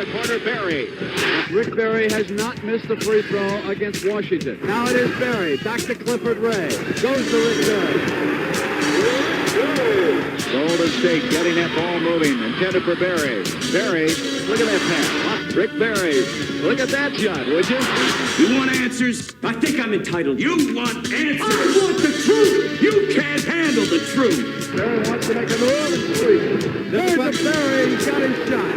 the corner, Berry. Rick Berry has not missed a free throw against Washington. Now it is Berry. Back to Clifford Ray. Goes to Rick Berry. Golden State getting that ball moving. Intended for Berry. Berry, look at that pass. Rick Berry, look at that shot, would you? You want answers? I think I'm entitled. You want answers? I want the truth. You can't handle the truth. Berry wants to make a move and three. There's a Berry. He's got his shot.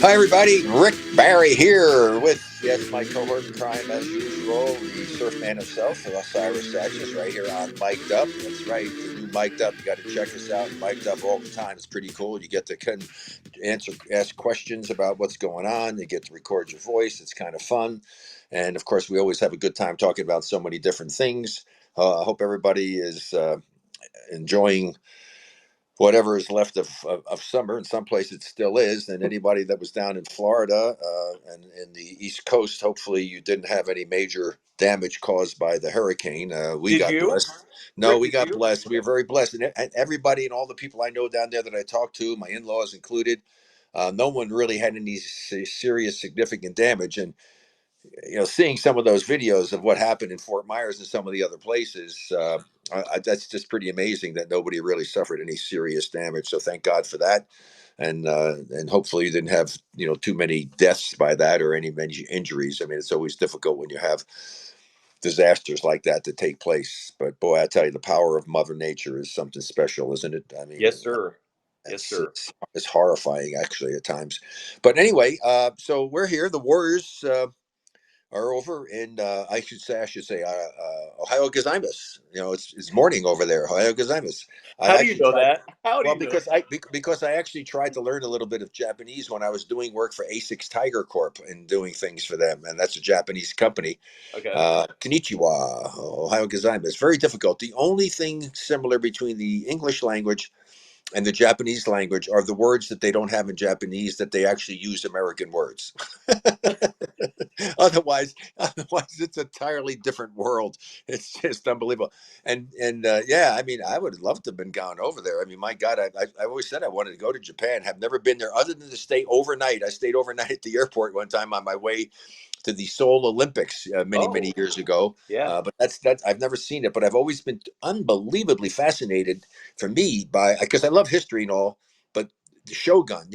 Hi, everybody. Rick Barry here with, yes, my cohort in crime as usual, the surf man himself, Cyrus Saatsaz, right here on Mic'd Up. That's right. The new Mic'd Up. You got to check us out. Mic'd Up all the time. It's pretty cool. You get to ask questions about what's going on. You get to record your voice. It's kind of fun. And, of course, we always have a good time talking about so many different things. I hope everybody is enjoying whatever is left of summer. In some places it still is. And anybody that was down in Florida and in the East Coast, hopefully you didn't have any major damage caused by the hurricane. We got blessed. No, we got blessed. We were very blessed. And everybody and all the people I know down there that I talked to, my in-laws included, no one really had any serious significant damage. And seeing some of those videos of what happened in Fort Myers and some of the other places, that's just pretty amazing that nobody really suffered any serious damage. So thank God for that. And hopefully you didn't have, too many deaths by that or any injuries. I mean, it's always difficult when you have disasters like that to take place. But boy, I tell you, the power of Mother Nature is something special, isn't it? I mean, yes, sir. Yes, sir. It's horrifying, actually, at times. But anyway, so we're here. The Warriors are over in I should say Ohio Gozaimasu. It's morning over there, Ohio Gozaimasu. How do you know that? Because I actually tried to learn a little bit of Japanese when I was doing work for Asics Tiger Corp and doing things for them, and that's a Japanese company. Okay. Konnichiwa, Ohio Gozaimasu. It's very difficult. The only thing similar between the English language and the Japanese language are the words that they don't have in Japanese that they actually use American words. Otherwise, it's an entirely different world. It's just unbelievable. And yeah, I mean, I would love to have been gone over there. I mean, my God, I always said I wanted to go to Japan. Have never been there other than to stay overnight. I stayed overnight at the airport one time on my way to the Seoul Olympics many years ago. Yeah. But that's I've never seen it, but I've always been unbelievably fascinated for me because I love history and all, but the Shogun,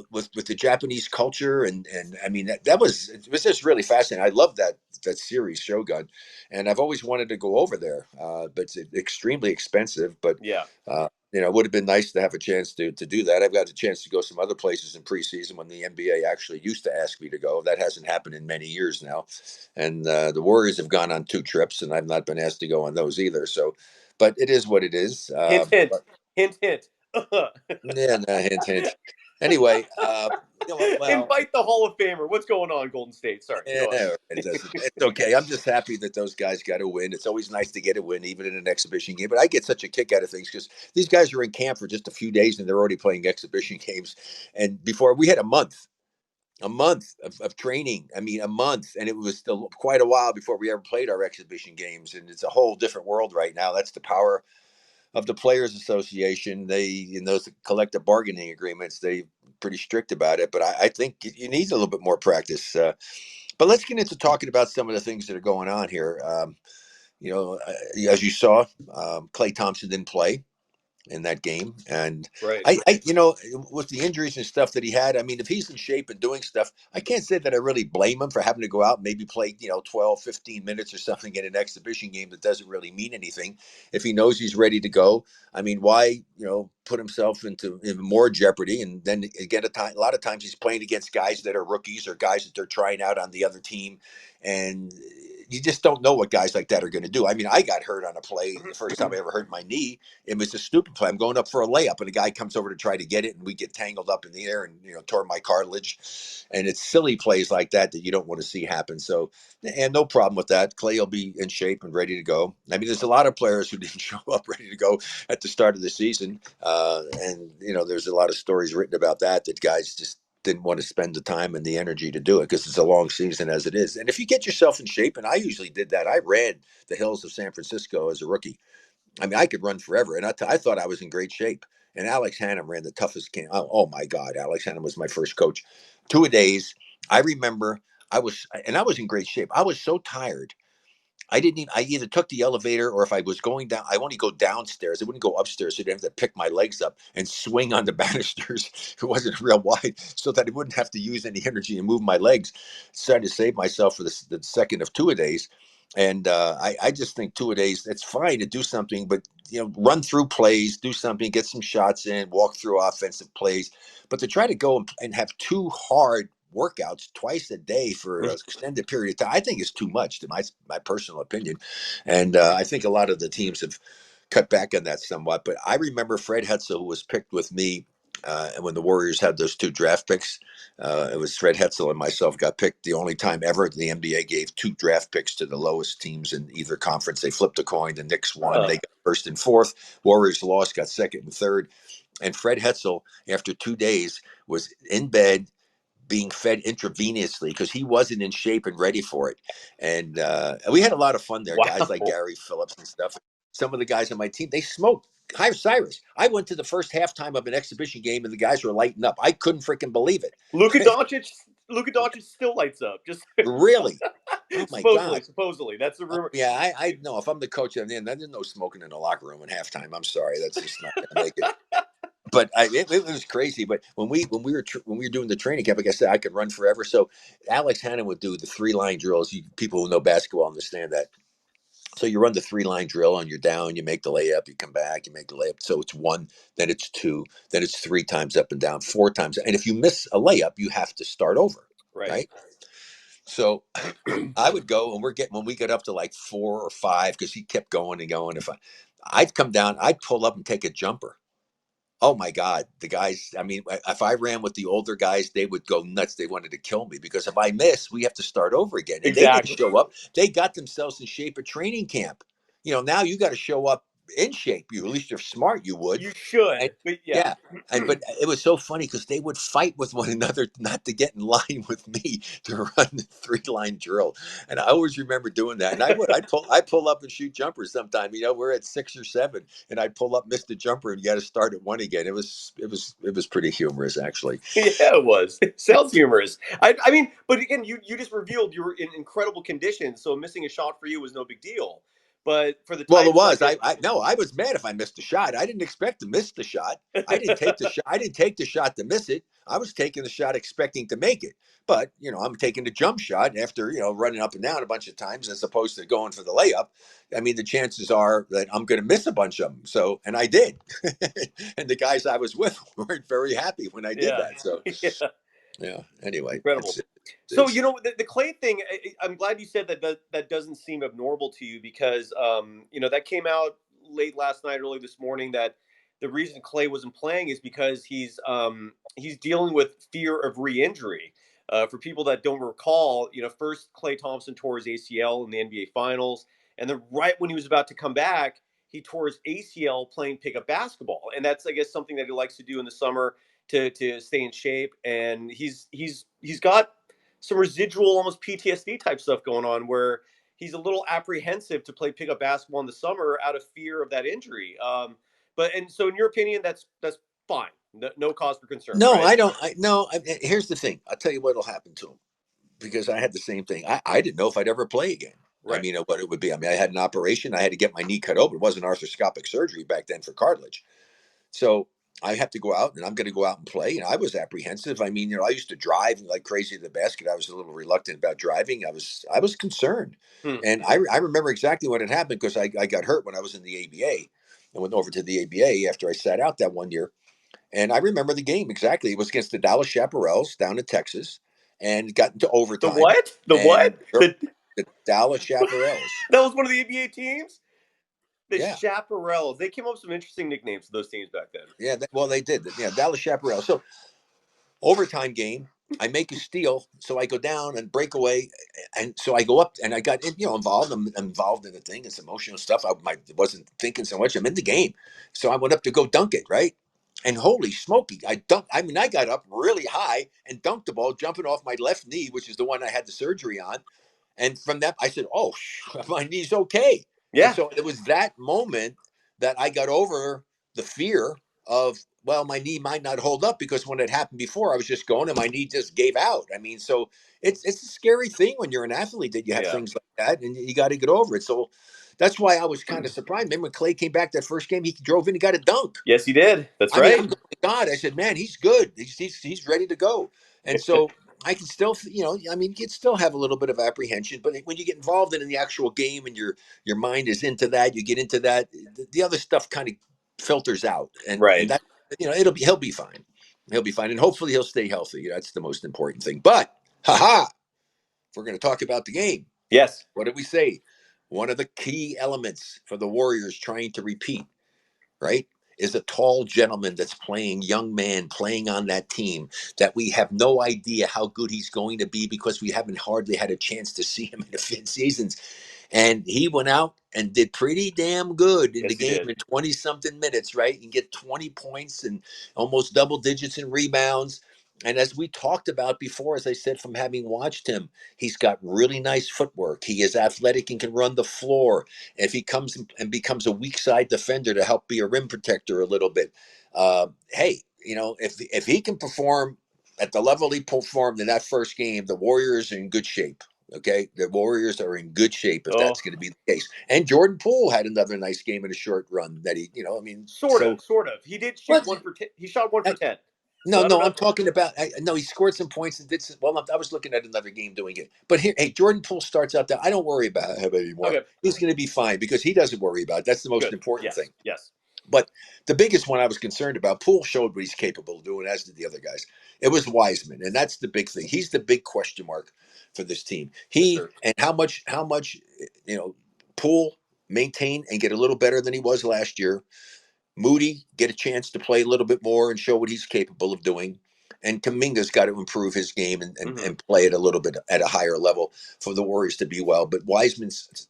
with the Japanese culture and I mean it was just really fascinating. I love that series Shogun, and I've always wanted to go over there, but it's extremely expensive. But yeah. It would have been nice to have a chance to do that. I've got a chance to go some other places in preseason when the NBA actually used to ask me to go. That hasn't happened in many years now. And the Warriors have gone on 2 trips, and I've not been asked to go on those either. So, but it is what it is. Hint, hint. Hint, hint. Hint, hint. Anyway, invite the Hall of Famer. What's going on, Golden State? Sorry. It's okay. I'm just happy that those guys got a win. It's always nice to get a win, even in an exhibition game. But I get such a kick out of things because these guys are in camp for just a few days and they're already playing exhibition games. And before we had a month of training. I mean, a month, and it was still quite a while before we ever played our exhibition games. And it's a whole different world right now. That's the power of the Players Association. They, in those collective bargaining agreements, they pretty strict about it. But I think you need a little bit more practice. But let's get into talking about some of the things that are going on here. As you saw, Klay Thompson didn't play in that game, and right. I with the injuries and stuff that he had, I mean, if he's in shape and doing stuff, I can't say that I really blame him for having to go out and maybe play 12 15 minutes or something in an exhibition game that doesn't really mean anything. If he knows he's ready to go, I mean, why put himself into even more jeopardy? And then again, a lot of times he's playing against guys that are rookies or guys that they're trying out on the other team, and you just don't know what guys like that are going to do. I mean, I got hurt on a play the first time I ever hurt my knee. It was a stupid play. I'm going up for a layup, and a guy comes over to try to get it, and we get tangled up in the air and tore my cartilage. And it's silly plays like that you don't want to see happen. So, and no problem with that. Klay will be in shape and ready to go. I mean, there's a lot of players who didn't show up ready to go at the start of the season, and there's a lot of stories written about that guys just didn't want to spend the time and the energy to do it because it's a long season as it is. And if you get yourself in shape, and I usually did that, I ran the hills of San Francisco as a rookie. I mean, I could run forever, and I thought I was in great shape. and Alex Hannum ran the toughest camp. Oh my God, Alex Hannum was my first coach. 2-a-days. I remember I was in great shape. I was so tired. I either took the elevator, or if I was going down, I only go downstairs. I wouldn't go upstairs. So I'd have to pick my legs up and swing on the banisters. It wasn't real wide, so that I wouldn't have to use any energy and move my legs. Trying to save myself for the second of 2-a-days. And I just think 2-a-days, it's fine to do something, but run through plays, do something, get some shots in, walk through offensive plays. But to try to go and have two hard workouts twice a day for an extended period of time, I think is too much, to my personal opinion. And I think a lot of the teams have cut back on that somewhat. But I remember Fred Hetzel, who was picked with me, and when the Warriors had those 2 draft picks, it was Fred Hetzel and myself got picked. The only time ever the NBA gave 2 draft picks to the lowest teams in either conference. They flipped a coin. The Knicks won. They got first and fourth. Warriors lost, got second and third. And Fred Hetzel, after 2 days, was in bed being fed intravenously because he wasn't in shape and ready for it. And we had a lot of fun there. Wow. Guys like Gary Phillips and stuff. Some of the guys on my team, they smoked. Hi, Cyrus. I went to the first halftime of an exhibition game and the guys were lighting up. I couldn't freaking believe it. Luka Doncic still lights up. Just really? Oh my God. Supposedly. That's the rumor. Yeah, I know. If I'm the coach, there's no smoking in the locker room at halftime. I'm sorry. That's just not going to make it. But it was crazy. But when we were doing the training camp, like I said, I could run forever. So Alex Hannum would do the 3-line drills. People who know basketball understand that. So you run the 3-line drill and you're down, you make the layup, you come back, you make the layup. So it's 1, then it's 2, then it's 3 times up and down, 4 times. And if you miss a layup, you have to start over. Right? So I would go, and when we get up to like 4 or 5, because he kept going and going. I'd come down, I'd pull up and take a jumper. Oh my God, the guys, if I ran with the older guys, they would go nuts. They wanted to kill me because if I miss, we have to start over again. And They didn't show up. They got themselves in shape at training camp. Now you got to show up in shape. At least you're smart, you would. You should. But yeah. But it was so funny because they would fight with one another not to get in line with me to run the 3-line drill. And I always remember doing that. And I'd pull up and shoot jumpers sometime. We're at 6 or 7 and I'd pull up, miss the jumper, and you got to start at 1 again. It was pretty humorous, actually. Yeah, it was. It sounds humorous. I mean, but again, you just revealed you were in incredible conditions, so missing a shot for you was no big deal. But for the it was. I was mad if I missed a shot. I didn't expect to miss the shot. I didn't take the shot. I didn't take the shot to miss it. I was taking the shot expecting to make it. But I'm taking the jump shot after running up and down a bunch of times as opposed to going for the layup. The chances are that I'm going to miss a bunch of them. So, and I did. And the guys I was with weren't very happy when I did that. So, yeah. Anyway, incredible. So the Klay thing, I'm glad you said that doesn't seem abnormal to you because that came out late last night, early this morning, that the reason Klay wasn't playing is because he's dealing with fear of re-injury. For people that don't recall, first Klay Thompson tore his ACL in the NBA Finals, and then right when he was about to come back, he tore his ACL playing pickup basketball, and that's, I guess, something that he likes to do in the summer to stay in shape. And he's got some residual, almost PTSD type stuff going on where he's a little apprehensive to play pickup basketball in the summer out of fear of that injury. So in your opinion, that's fine. No cause for concern. No, right? Here's the thing. I'll tell you what'll happen to him because I had the same thing. I didn't know if I'd ever play again. Right. What it would be. I had an operation. I had to get my knee cut open. It wasn't arthroscopic surgery back then for cartilage. So I have to go out, and I'm going to go out and play. And I was apprehensive. I used to drive like crazy to the basket. I was a little reluctant about driving. I was concerned. And I remember exactly what had happened because I got hurt when I was in the ABA. I went over to the ABA after I sat out that 1 year. And I remember the game exactly. It was against the Dallas Chaparrals down in Texas and got into overtime. The what? The Dallas Chaparrals. That was one of the ABA teams? The Yeah. Chaparrals. They came up with some interesting nicknames for those teams back then. Yeah, they did. Yeah, Dallas Chaparrals. So, overtime game, I make a steal. So I go down and break away. And so I go up and I got involved. I'm involved in the thing. It's emotional stuff. I wasn't thinking so much. I'm in the game. So I went up to go dunk it, right? And holy smoky, I got up really high and dunked the ball, jumping off my left knee, which is the one I had the surgery on. And from that, I said, "Oh, my knee's okay." Yeah. And so it was that moment that I got over the fear of well, my knee might not hold up, because when it happened before, I was just going and my knee just gave out. I mean, so it's a scary thing when you're an athlete that you have Yeah. things like that, and you got to get over it. So that's why I was kind of surprised. Remember when Klay came back that first game, he drove in and got a dunk. Yes, he did. That's I mean, I'm right. going to God. I said, man, he's good. He's ready to go. And so I can still, I mean, you can still have a little bit of apprehension, but when you get involved in the actual game and your mind is into that, you get into that, the other stuff kind of filters out, and Right. that, he'll be fine. He'll be fine, and hopefully he'll stay healthy. That's the most important thing. But haha, if we're going to talk about the game, Yes. what did we say? One of the key elements for the Warriors trying to repeat, right, is a tall gentleman that's playing, young man playing on that team, that we have no idea how good he's going to be, because we haven't hardly had a chance to see him in the fifth seasons. And he went out and did pretty damn good in Yes, the he game did. in 20 something minutes, right? And get 20 points and almost double digits in rebounds. And as we talked about before, as I said, from having watched him, he's got really nice footwork. He is athletic and can run the floor. If he comes and becomes a weak side defender to help be a rim protector a little bit, hey, if he can perform at the level he performed in that first game, the Warriors are in good shape. Okay, the Warriors are in good shape if Oh, that's going to be the case. And Jordan Poole had another nice game in a short run that he, I mean, sort so of, sort of. He did shoot what? 1 for 10. He shot 1 for 10. So No, I don't no, know. I'm talking about. No, he scored some points and did some. Well, I was looking at another game doing it. But here, hey, Jordan Poole starts out there. I don't worry about him anymore. Okay, He's going to be fine because he doesn't worry about it. That's the most good. important thing. Yes, yes. But the biggest one I was concerned about, Poole showed what he's capable of doing, as did the other guys. It was Wiseman, and that's the big thing. He's the big question mark for this team. Yes, He sir. and how much, Poole maintain and get a little better than he was last year. Moody get a chance to play a little bit more and show what he's capable of doing. And Kaminga's got to improve his game Mm-hmm. and play it a little bit at a higher level for the Warriors to be well. But Wiseman's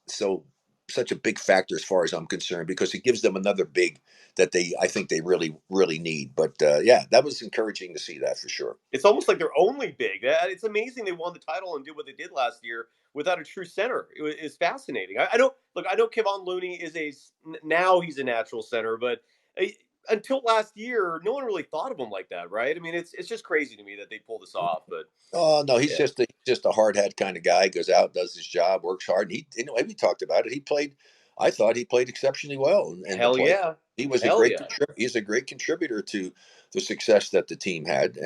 such a big factor as far as I'm concerned, because it gives them another big that I think they really, really need. But yeah, that was encouraging to see that for sure. It's almost like they're only big. It's amazing they won the title and did what they did last year without a true center. It's fascinating. I don't look. I know Kevon Looney now he's a natural center, but uh, until last year, no one really thought of him like that, right? I mean, it's just crazy to me that they pull this off. But Oh no, he's yeah, just a hard hat kind of guy. Goes out, does his job, works hard. And we talked about it. He played. I thought he played exceptionally well in the hell play. yeah, He was hell yeah. he's a great contributor to the success that the team had.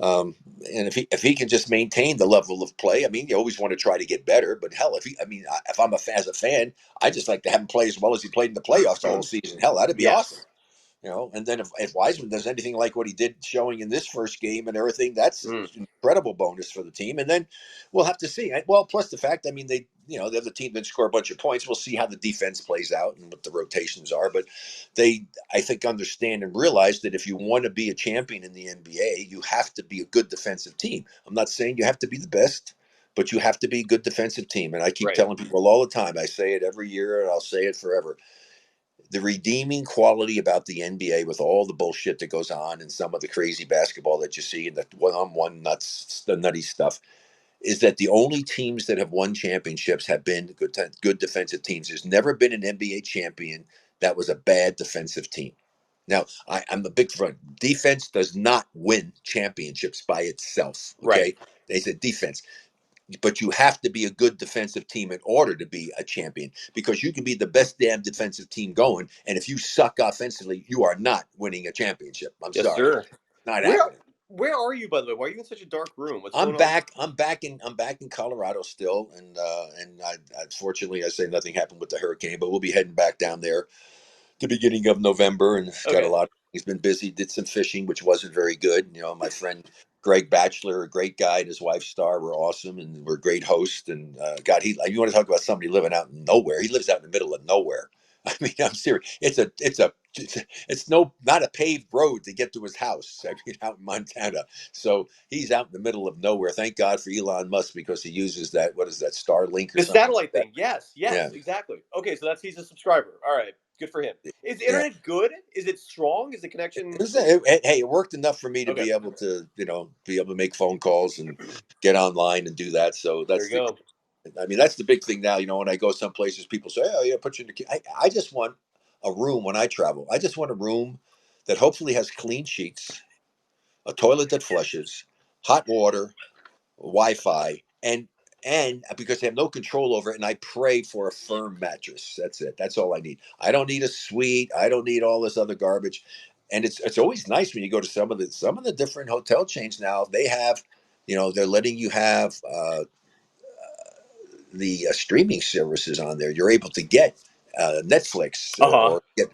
Um, and if he can just maintain the level of play, I mean, you always want to try to get better. But hell, if I'm as a fan, I just like to have him play as well as he played in the playoffs the whole season. Hell, that'd be awesome. Yes. And then if Wiseman does anything like what he did showing in this first game and everything, that's an Mm, incredible bonus for the team. And then we'll have to see. Well, plus the fact, I mean, the other team didn't score a bunch of points. We'll see how the defense plays out and what the rotations are. But they, I think, understand and realize that if you want to be a champion in the NBA, you have to be a good defensive team. I'm not saying you have to be the best, but you have to be a good defensive team. And I keep right. telling people all the time, I say it every year and I'll say it forever. The redeeming quality about the NBA, with all the bullshit that goes on and some of the crazy basketball that you see and the one-on-one the nutty stuff, is that the only teams that have won championships have been good defensive teams. There's never been an NBA champion that was a bad defensive team. Now, I'm a big fan. Defense does not win championships by itself. Right. Okay, they said defense, but you have to be a good defensive team in order to be a champion, because you can be the best damn defensive team going, and if you suck offensively, you are not winning a championship. I'm Yes, sorry, sir. not Where happening. where are you, by the way? Why are you in such a dark room? What's I'm going on? back. I'm back in Colorado still, and fortunately, I say nothing happened with the hurricane, but we'll be heading back down there the beginning of November, and got a Okay. lot. He's been busy. Did some fishing, which wasn't very good. My friend Greg Batchelor, a great guy, and his wife Star were awesome, and were great hosts. And God, you want to talk about somebody living out in nowhere? He lives out in the middle of nowhere. I mean, I'm serious. It's not a paved road to get to his house. I mean, out in Montana. So he's out in the middle of nowhere. Thank God for Elon Musk, because he uses that. What is that? Starlink or The something like satellite that? thing. Yes, Yeah, yes, exactly. Okay, so he's a subscriber. All right, good for him. Is the yeah. internet good? Is it strong? Is the connection Hey, it worked enough for me to okay? be able to make phone calls and get online and do that. So There you go. that's the big thing now. When I go some places, people say, "Oh, yeah, put you in the." I just want a room when I travel. I just want a room that hopefully has clean sheets, a toilet that flushes, hot water, Wi-Fi, and because they have no control over it, and I pray for a firm mattress. That's it. That's all I need. I don't need a suite. I don't need all this other garbage. And it's always nice when you go to some of the different hotel chains now. They have, they're letting you have the streaming services on there. You're able to get Netflix Uh-huh. or get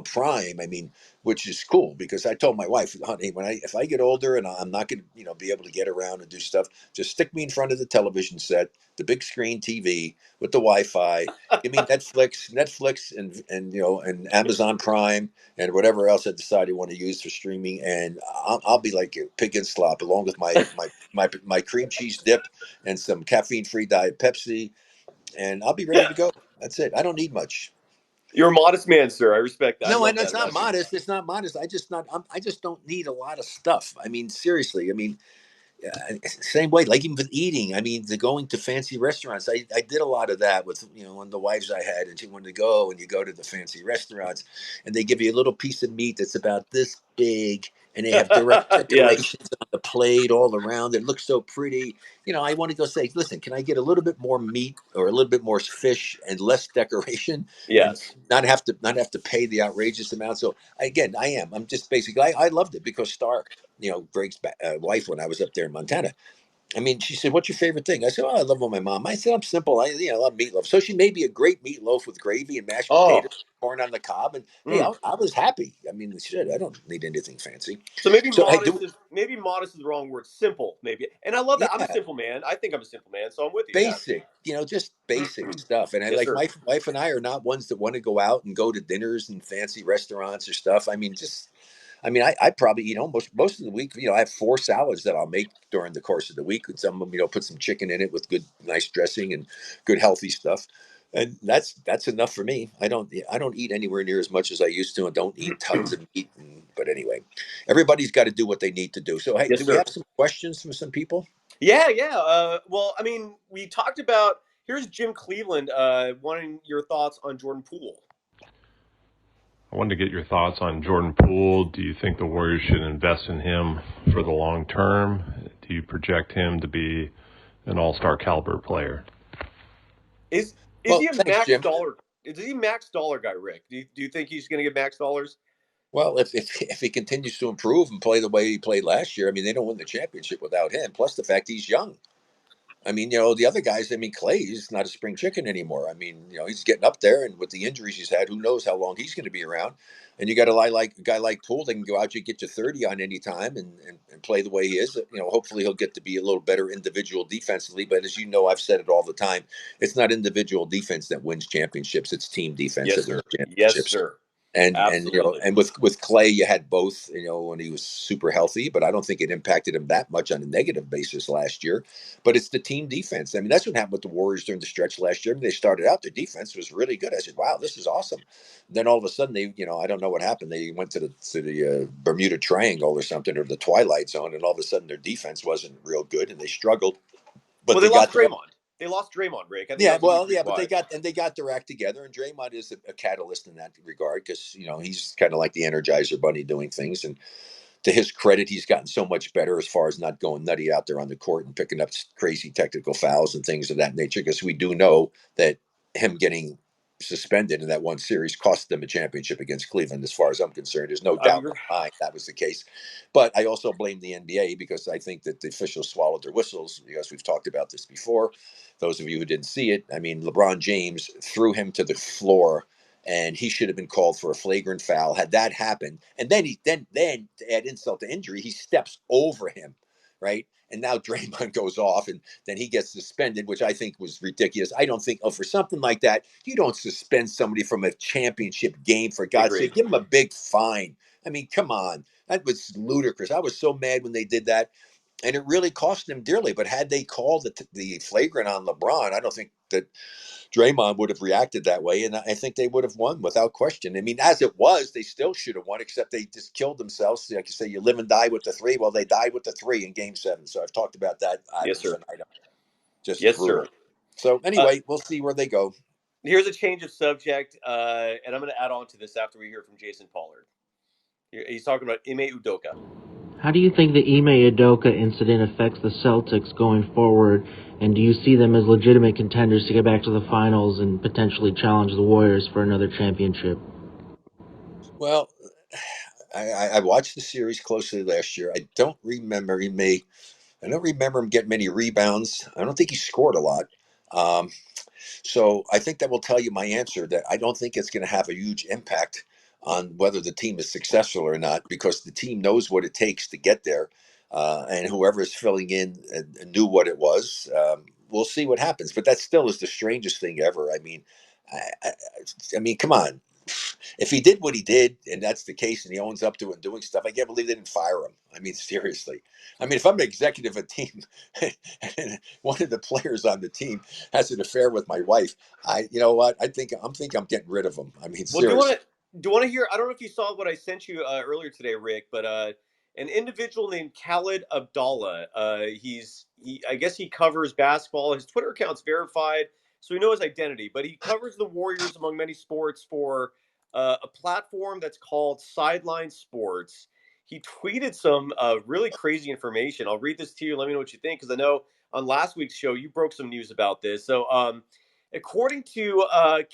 Prime. I mean, which is cool because I told my wife, honey, if I get older and I'm not going to be able to get around and do stuff, just stick me in front of the television set, the big screen TV with the Wi-Fi. Give me Netflix, and Amazon Prime and whatever else I decide I want to use for streaming, and I'll be like a pig in slop, along with my cream cheese dip and some caffeine-free Diet Pepsi, and I'll be ready to go. That's it. I don't need much. You're a modest man, sir. I respect that. I No, love and that it's not about you. modest. It's not modest. I just don't need a lot of stuff. I mean, seriously. I mean, same way, like even with eating. I mean, the going to fancy restaurants. I did a lot of that with one of the wives I had, and she wanted to go, and you go to the fancy restaurants, and they give you a little piece of meat that's about this big, and they have direct Yes. decorations on the plate all around. It looks so pretty. I want to go say, listen, can I get a little bit more meat or a little bit more fish and less decoration, and Yes. not have to pay the outrageous amount? So again, I'm just basically I loved it because Greg's wife, when I was up there in Montana. I mean, she said, "What's your favorite thing?" I said, "Oh, I love my mom." I said, "I'm simple. I love meatloaf." So she made me a great meatloaf with gravy and mashed Oh. potatoes, corn on the cob, and hey, Mm. I was happy. I mean, shit, I don't need anything fancy. So maybe So hey, modest is the wrong word. Simple, maybe. And I love that. I'm a yeah, simple man. I think I'm a simple man, so I'm with you. Yeah. basic, just basic stuff. And I Yes, like sir. my wife and I are not ones that want to go out and go to dinners and fancy restaurants or stuff. I probably eat most of the week. I have 4 salads that I'll make during the course of the week, and some of them, put some chicken in it with good, nice dressing and good, healthy stuff, and that's enough for me. I don't eat anywhere near as much as I used to, and don't eat tons of meat. But anyway, everybody's got to do what they need to do. So hey, Yes, do we sir. have some questions from some people? Yeah, yeah. Well, I mean, we talked about. Here's Jim Cleveland wanting your thoughts on Jordan Poole. I wanted to get your thoughts on Jordan Poole. Do you think the Warriors should invest in him for the long term? Do you project him to be an all-star caliber player? Is he Well, a thanks, max Jim. dollar? Is he a max dollar guy, Rick? Do you think he's going to get max dollars? Well, if he continues to improve and play the way he played last year, I mean, they don't win the championship without him. Plus the fact he's young. I mean, the other guys, I mean, Clay's not a spring chicken anymore. I mean, he's getting up there, and with the injuries he's had, who knows how long he's going to be around. And you got a guy like Poole that can go out, you get you 30 on any time and play the way he is. Hopefully he'll get to be a little better individual defensively. But as you know, I've said it all the time, it's not individual defense that wins championships. It's team defense Yes, that wins sir. Yes, championships. sir. And Absolutely. with Clay, you had both, when he was super healthy, but I don't think it impacted him that much on a negative basis last year. But it's the team defense. I mean, that's what happened with the Warriors during the stretch last year. I mean, they started out, their defense was really good. I said, wow, this is awesome. Then all of a sudden they, I don't know what happened. They went to the Bermuda Triangle or something, or the Twilight Zone, and all of a sudden their defense wasn't real good and they struggled. But Well, they they lost got their Draymond. They lost Draymond, Rick. I think that yeah, was a big well, reason yeah, but why. they got their act together, and Draymond is a catalyst in that regard because he's kind of like the Energizer Bunny doing things, and to his credit, he's gotten so much better as far as not going nutty out there on the court and picking up crazy technical fouls and things of that nature. Because we do know that him getting suspended in that one series cost them a championship against Cleveland. As far as I'm concerned, there's no I doubt in agree. my mind that was the case. But I also blame the NBA because I think that the officials swallowed their whistles. Because we've talked about this before. Those of you who didn't see it, I mean, LeBron James threw him to the floor and he should have been called for a flagrant foul had that happened. And then then to add insult to injury, he steps over him, right? And now Draymond goes off, and then he gets suspended, which I think was ridiculous. I don't think, for something like that, you don't suspend somebody from a championship game, for God's Agreed. sake. Give him a big fine. I mean, come on. That was ludicrous. I was so mad when they did that. And it really cost them dearly. But had they called the flagrant on LeBron, I don't think that Draymond would have reacted that way, and I think they would have won without question. I mean, as it was, they still should have won, except they just killed themselves. Like you say, you live and die with the three. Well, they died with the three in Game 7. So I've talked about that ad Yes, sir. infinitum. Just Yes, sir. brutal. So Uh, anyway, we'll see where they go. Here's a change of subject, and I'm going to add on to this after we hear from Jason Pollard. He's talking about Ime Udoka. How do you think the Ime Udoka incident affects the Celtics going forward, and do you see them as legitimate contenders to get back to the finals and potentially challenge the Warriors for another championship? Well, I watched the series closely last year. I don't remember him getting many rebounds. I don't think he scored a lot. Um, So I think that will tell you my answer, that I don't think it's going to have a huge impact on whether the team is successful or not, because the team knows what it takes to get there. And whoever is filling in knew what it was. We'll see what happens. But that still is the strangest thing ever. I, I, I mean, come on. If he did what he did, and that's the case, and he owns up to it and doing stuff, I can't believe they didn't fire him. I mean, seriously. I mean, if I'm an executive of a team and one of the players on the team has an affair with my wife, you know what? I'm getting rid of him. I mean, Well, do seriously. you want to hear? I don't know if you saw what I sent you earlier today, Rick, but an individual named Khalid Abdallah. I guess he covers basketball. His Twitter account's verified, so we know his identity. But he covers the Warriors among many sports for a platform that's called Sideline Sports. He tweeted some really crazy information. I'll read this to you. Let me know what you think, because I know on last week's show you broke some news about this. So, according to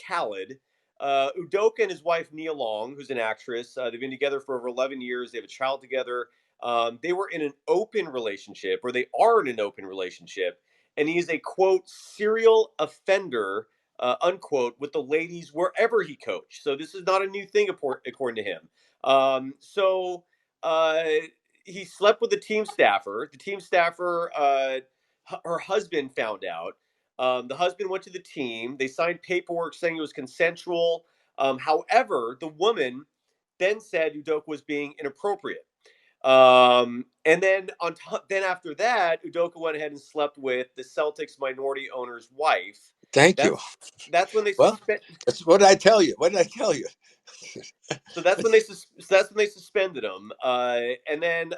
Khalid. Udoka and his wife Nia Long, who's an actress, they've been together for over 11 years. They have a child together. They were in an open relationship, or they are in an open relationship, and he is a quote serial offender, unquote, with the ladies wherever he coached. So this is not a new thing, according to him. So uh, he slept with the team staffer. The team staffer, her husband found out. The husband went to the team. They signed paperwork saying it was consensual. However, the woman then said Udoka was being inappropriate. And then then after that, Udoka went ahead and slept with the Celtics minority owner's wife. Thank you. That's when they Well, what did I tell you? What did I tell you? So that's when they suspended him. And then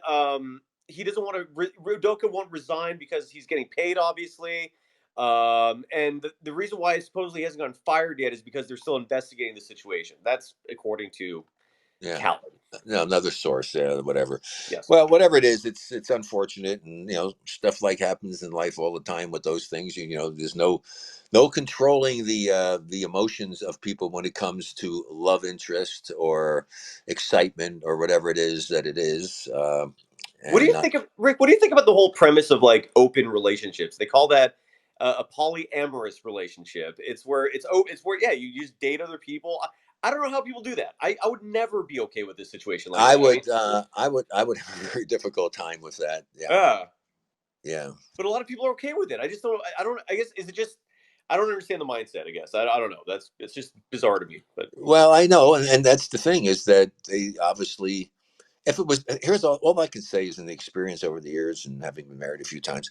he doesn't want to. Udoka won't resign because he's getting paid, obviously. And the reason why supposedly he hasn't gotten fired yet is because they're still investigating the situation. That's according to Khaled. No, another source, whatever. Yes. Well, whatever it is, it's unfortunate, and stuff like happens in life all the time with those things. There's no controlling the emotions of people when it comes to love interest or excitement or whatever it is that it is. What do you think of Rick? What do you think about the whole premise of like open relationships? They call that a polyamorous relationship. It's where you just date other people. I don't know how people do that. I would never be okay with this situation like I that. would have a very difficult time with that. Yeah. But a lot of people are okay with it. I just don't. I don't. I guess is it just. I don't understand the mindset. I guess I don't know. It's just bizarre to me. But Well, I know, and that's the thing, is that they obviously. If it was, here's all I can say is, in the experience over the years and having been married a few times,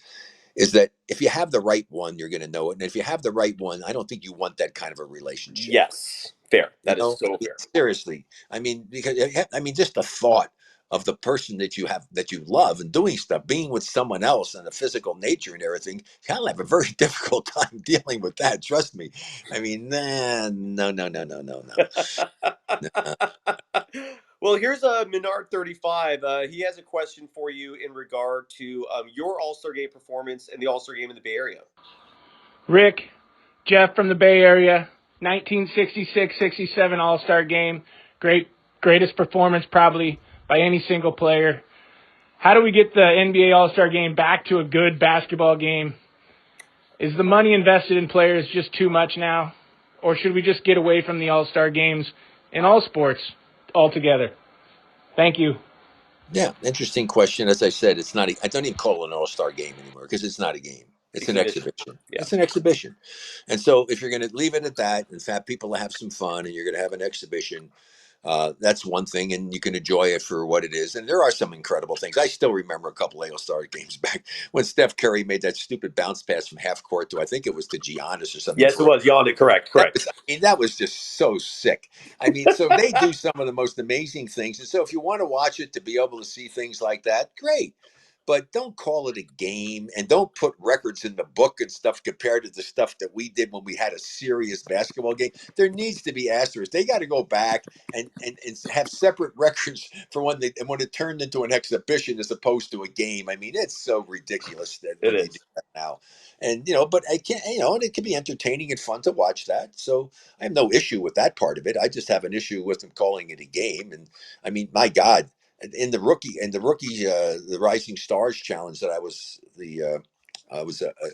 is that if you have the right one, you're going to know it. And if you have the right one, I don't think you want that kind of a relationship. yes, fair. That is so fair. Seriously. Just the thought of the person that you love and doing stuff, being with someone else, and the physical nature and everything, you kind of have a very difficult time dealing with that. Trust me. I mean, no. Well, here's a Menard 35. He has a question for you in regard to your All-Star Game performance and the All-Star Game in the Bay Area. Rick, Jeff from the Bay Area, 1966-67 All-Star Game. Greatest performance probably by any single player. How do we get the NBA All-Star Game back to a good basketball game? Is the money invested in players just too much now? Or should we just get away from the All-Star Games in all sports altogether? Thank you. Yeah, interesting question. As I said, it's not. I don't even call it an All-Star Game anymore, because it's not a game. It's an exhibition. Yeah. It's an exhibition. And so if you're going to leave it at that and have people have some fun and you're going to have an exhibition, that's one thing, and you can enjoy it for what it is. And there are some incredible things. I still remember a couple of All-Star games back when Steph Curry made that stupid bounce pass from half court to, I think it was to Giannis or something. Yes, it was Giannis. Correct. That was just so sick. So they do some of the most amazing things. And so if you want to watch it to be able to see things like that, great. but don't call it a game and don't put records in the book and stuff compared to the stuff that we did when we had a serious basketball game. There needs to be asterisks. They got to go back and have separate records for when it turned into an exhibition as opposed to a game. I mean, it's so ridiculous that It when they do is. that now. And, but I can't, and it can be entertaining and fun to watch that. So I have no issue with that part of it. I just have an issue with them calling it a game. And I mean, my God, in the the Rising Stars Challenge that I was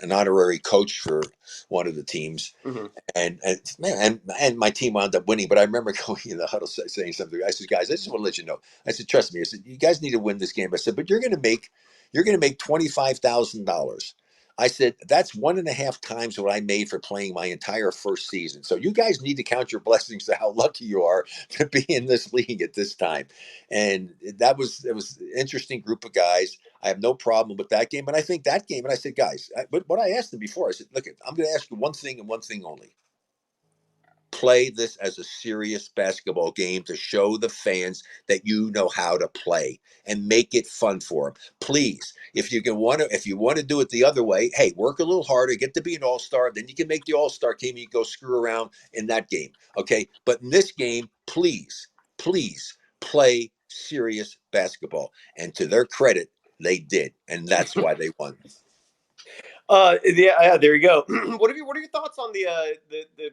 an honorary coach for one of the teams, Mm-hmm. and my team wound up winning. But I remember going in the huddle saying something. I said, guys, I just want to let you know. I said, trust me. I said, you guys need to win this game. I said, but you're going to make $25,000. I said, that's 1.5 times what I made for playing my entire first season. So you guys need to count your blessings to how lucky you are to be in this league at this time. And it was an interesting group of guys. I have no problem with that game. But I think that game, and I said, guys, but what I asked them before, I said, look, I'm going to ask you one thing and one thing only. Play this as a serious basketball game to show the fans that you know how to play and make it fun for them. Please, if you want to do it the other way, hey, work a little harder, get to be an all-star, then you can make the all-star team. You can go screw around in that game, okay? But in this game, please play serious basketball. And to their credit, they did, and that's why they won. Yeah, there you go. What are your thoughts on the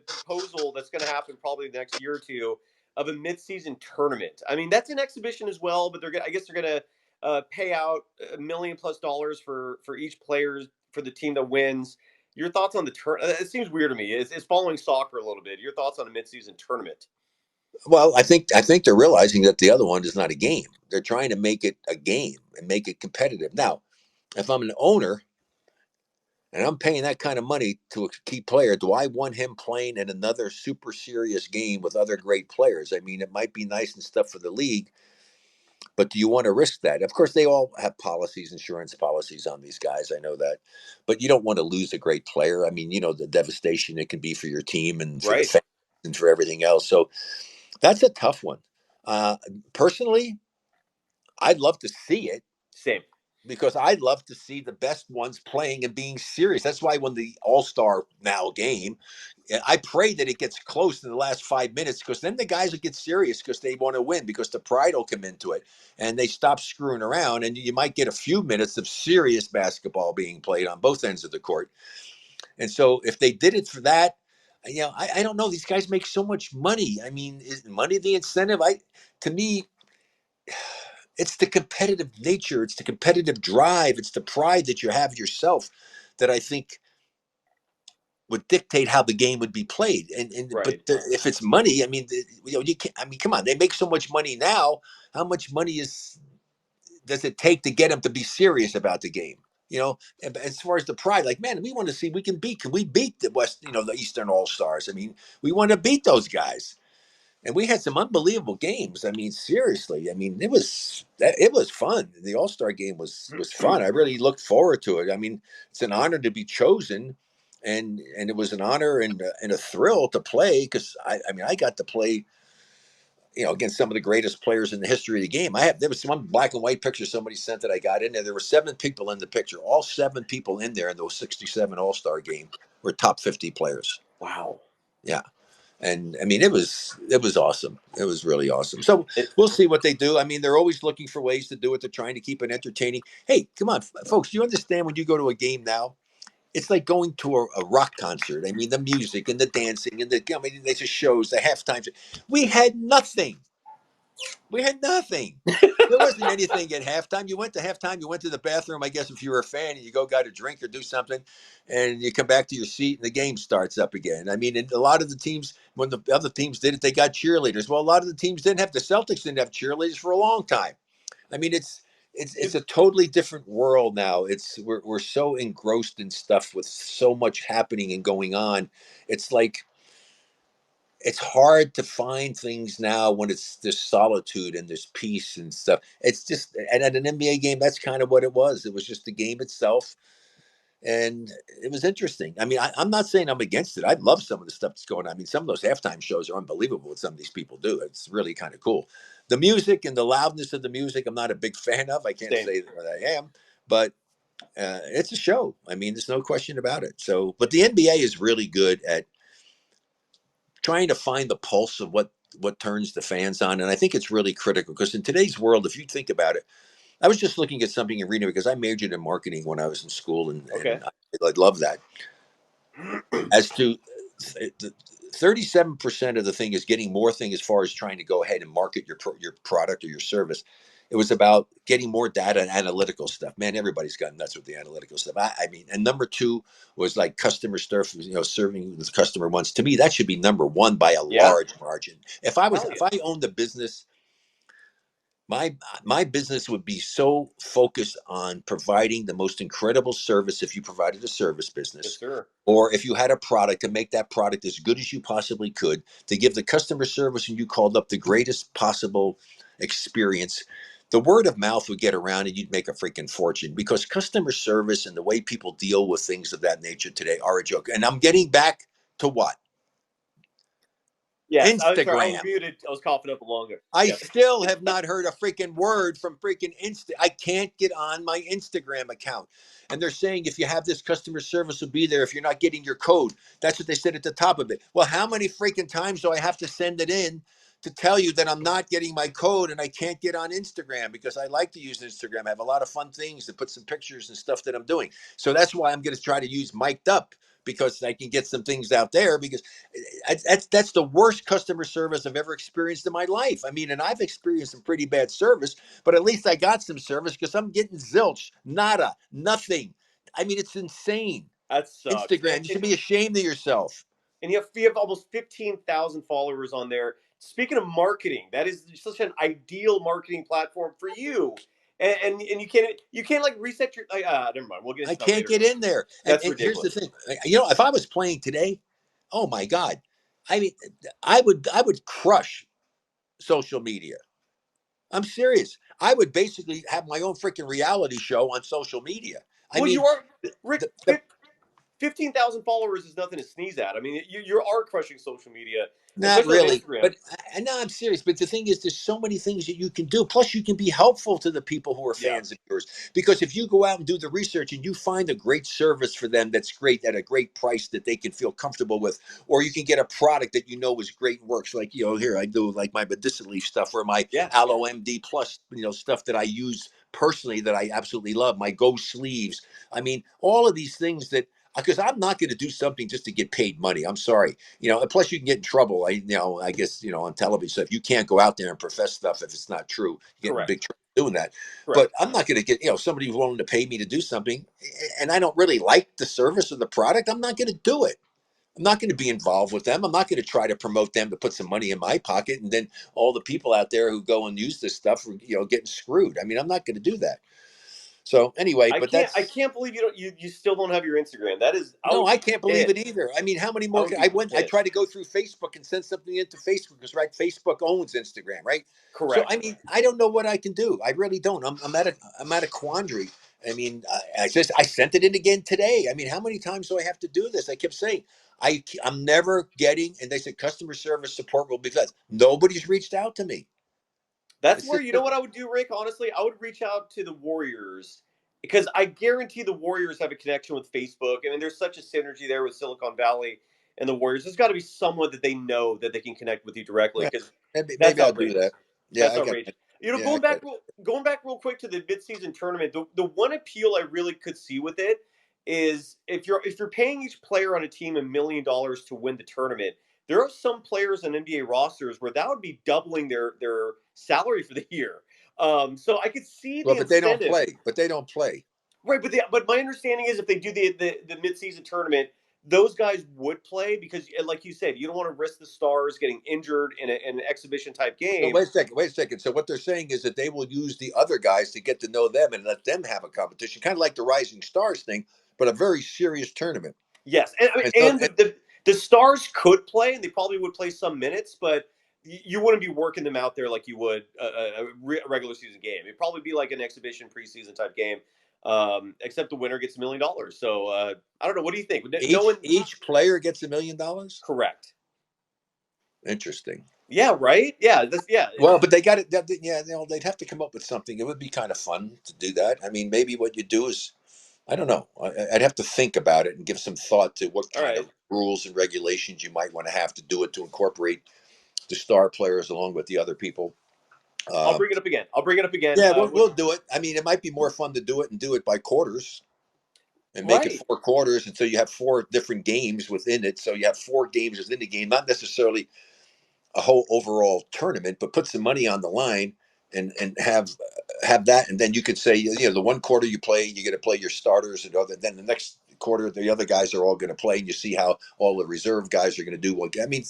proposal that's going to happen probably the next year or two of a midseason tournament? I mean, that's an exhibition as well, but I guess they're going to pay out $1 million+ for each player for the team that wins. Your thoughts on the tournament? It seems weird to me. It's following soccer a little bit. Your thoughts on a midseason tournament? Well, I think they're realizing that the other one is not a game. They're trying to make it a game and make it competitive. Now, if I'm an owner and I'm paying that kind of money to a key player, do I want him playing in another super serious game with other great players? I mean, it might be nice and stuff for the league, but do you want to risk that? Of course, they all have policies, insurance policies on these guys. I know that, but you don't want to lose a great player. I mean, the devastation it can be for your team and for the Right. fans and for everything else. So that's a tough one. Personally, I'd love to see it. Same. Because I'd love to see the best ones playing and being serious. That's why when the All-Star now game, I pray that it gets close in the last 5 minutes, because then the guys will get serious because they want to win, because the pride will come into it and they stop screwing around, and you might get a few minutes of serious basketball being played on both ends of the court. And so if they did it for that, I don't know. These guys make so much money. I mean, is money the incentive? To me, it's the competitive nature, it's the competitive drive, it's the pride that you have yourself that I think would dictate how the game would be played. Right. If it's money, I mean, you can't. I mean, come on, they make so much money now. How much money does it take to get them to be serious about the game? And as far as the pride, like, man, we want to see can we beat the the Eastern All Stars? I mean, we want to beat those guys. And we had some unbelievable games. I mean, seriously. I mean, it was fun. The All-Star game was fun. I really looked forward to it. I mean, it's an honor to be chosen, and it was an honor and a thrill to play, because I got to play, against some of the greatest players in the history of the game. There was one black and white picture somebody sent that I got in there. There were 7 people in the picture. All 7 people in there in those 67 All-Star game were top 50 players. Wow. Yeah. And I mean, it was awesome. It was really awesome. So we'll see what they do. I mean, they're always looking for ways to do it. They're trying to keep it entertaining. Hey, come on, folks. Do you understand when you go to a game now? It's like going to a rock concert. I mean, the music and the dancing and the shows, the halftime. We had nothing. There wasn't anything at halftime. You went to halftime, you went to the bathroom, I guess, if you were a fan, and you got a drink or do something, and you come back to your seat and the game starts up again. I mean, a lot of the teams, when the other teams did it, they got cheerleaders. Well, a lot of the teams didn't have. The Celtics didn't have cheerleaders for a long time. I mean, it's a totally different world now. We're so engrossed in stuff with so much happening and going on. It's like, it's hard to find things now when there's solitude and there's peace and stuff. It's just, and at an NBA game, that's kind of what it was. It was just the game itself, and it was interesting. I mean, I'm not saying I'm against it. I love some of the stuff that's going on. I mean, some of those halftime shows are unbelievable what some of these people do. It's really kind of cool. The music and the loudness of the music, I'm not a big fan of. I can't say that I am, but it's a show. I mean, there's no question about it. So, but the NBA is really good at trying to find the pulse of what turns the fans on, and I think it's really critical because in today's world, if you think about it, I was just looking at something and reading because I majored in marketing when I was in school, and I love that. As to 37% of the thing is getting more thing as far as trying to go ahead and market your product or your service. It was about getting more data and analytical stuff. Man, everybody's gotten nuts with the analytical stuff. I mean, and number two was like customer stuff, serving the customer wants. To me, that should be number one by a large margin. If I owned the business, my business would be so focused on providing the most incredible service if you provided a service business. Yes, sir. Or if you had a product, to make that product as good as you possibly could, to give the customer service and you called up the greatest possible experience. The word of mouth would get around and you'd make a freaking fortune, because customer service and the way people deal with things of that nature today are a joke. And I'm getting back to what? Yes, Instagram. I was muted. I was coughing up longer. I still have not heard a freaking word from freaking I can't get on my Instagram account. And they're saying if you have this, customer service will be there if you're not getting your code. That's what they said at the top of it. Well, how many freaking times do I have to send it in to tell you that I'm not getting my code and I can't get on Instagram? Because I like to use Instagram. I have a lot of fun things to put some pictures and stuff that I'm doing. So that's why I'm going to try to use Mic'd Up, because I can get some things out there, because that's the worst customer service I've ever experienced in my life. I mean, and I've experienced some pretty bad service, but at least I got some service, because I'm getting zilch, nada, nothing. I mean, it's insane. That sucks. Instagram, you should be ashamed of yourself. And you have almost 15,000 followers on there. Speaking of marketing, that is such an ideal marketing platform for you. And you can't like reset your never mind. We'll get. I can't get in there. That's and ridiculous. Here's the thing. If I was playing today, oh my God, I mean, I would crush social media. I'm serious. I would basically have my own freaking reality show on social media. You are, Rick. 15,000 followers is nothing to sneeze at. I mean, you are crushing social media. Not really, but no, I'm serious. But the thing is, there's so many things that you can do. Plus, you can be helpful to the people who are fans of yours. Because if you go out and do the research and you find a great service for them that's great at a great price that they can feel comfortable with, or you can get a product that you know is great and works. Like, here I do like my medicinal leaf stuff, or my Aloe MD Plus, stuff that I use personally that I absolutely love. My Go sleeves. I mean, all of these things that. Because I'm not going to do something just to get paid money. I'm sorry. And plus you can get in trouble. I guess, on television. So if you can't go out there and profess stuff, if it's not true, you get in big trouble doing that. Correct. But I'm not going to get, somebody who's willing to pay me to do something, and I don't really like the service or the product. I'm not going to do it. I'm not going to be involved with them. I'm not going to try to promote them to put some money in my pocket. And then all the people out there who go and use this stuff are, getting screwed. I mean, I'm not going to do that. So anyway, I can't believe you still don't have your Instagram. That is I can't believe it either. I mean, how many more? I tried to go through Facebook and send something into Facebook, because Facebook owns Instagram, right? Correct. So I mean, I don't know what I can do. I really don't. I'm at a quandary. I mean, I sent it in again today. I mean, how many times do I have to do this? I kept saying I'm never getting, and they said customer service support will be less. Nobody's reached out to me. That's where, what I would do, Rick? Honestly, I would reach out to the Warriors, because I guarantee the Warriors have a connection with Facebook. I mean, there's such a synergy there with Silicon Valley and the Warriors. There's got to be someone that they know that they can connect with you directly. Because maybe I'll do that. Yeah, that's outrageous. Going back real quick to the midseason tournament, the one appeal I really could see with it is if you're paying each player on a team $1 million to win the tournament. There are some players on NBA rosters where that would be doubling their salary for the year. So I could see the incentive. But they don't play. Right, but my understanding is if they do the midseason tournament, those guys would play, because, like you said, you don't want to risk the stars getting injured in an exhibition type game. So wait a second. So what they're saying is that they will use the other guys to get to know them and let them have a competition, kind of like the Rising Stars thing, but a very serious tournament. Yes, the stars could play, and they probably would play some minutes, but you wouldn't be working them out there like you would a regular season game. It'd probably be like an exhibition preseason type game, except the winner gets $1 million. So I don't know. What do you think? Each player gets $1 million? Correct. Interesting. Yeah, right. Yeah, yeah. Well, but they got it. Yeah, they'd have to come up with something. It would be kind of fun to do that. I mean, maybe what you do is, I don't know. I'd have to think about it and give some thought to what All kind right. of rules and regulations you might want to have to do it to incorporate the star players along with the other people. I'll Uh, bring it up again. I'll bring it up again. yeah, we'll do it. I mean, it might be more fun to do it and do it by quarters and make it Right. 4 quarters, and so you have 4 different games within it. So you have 4 games within the game, not necessarily a whole overall tournament, but put some money on the line and have that, and then you could say, the 1 quarter you play, you get to play your starters, and then the next quarter the other guys are all going to play, and you see how all the reserve guys are going to do. Well, I mean,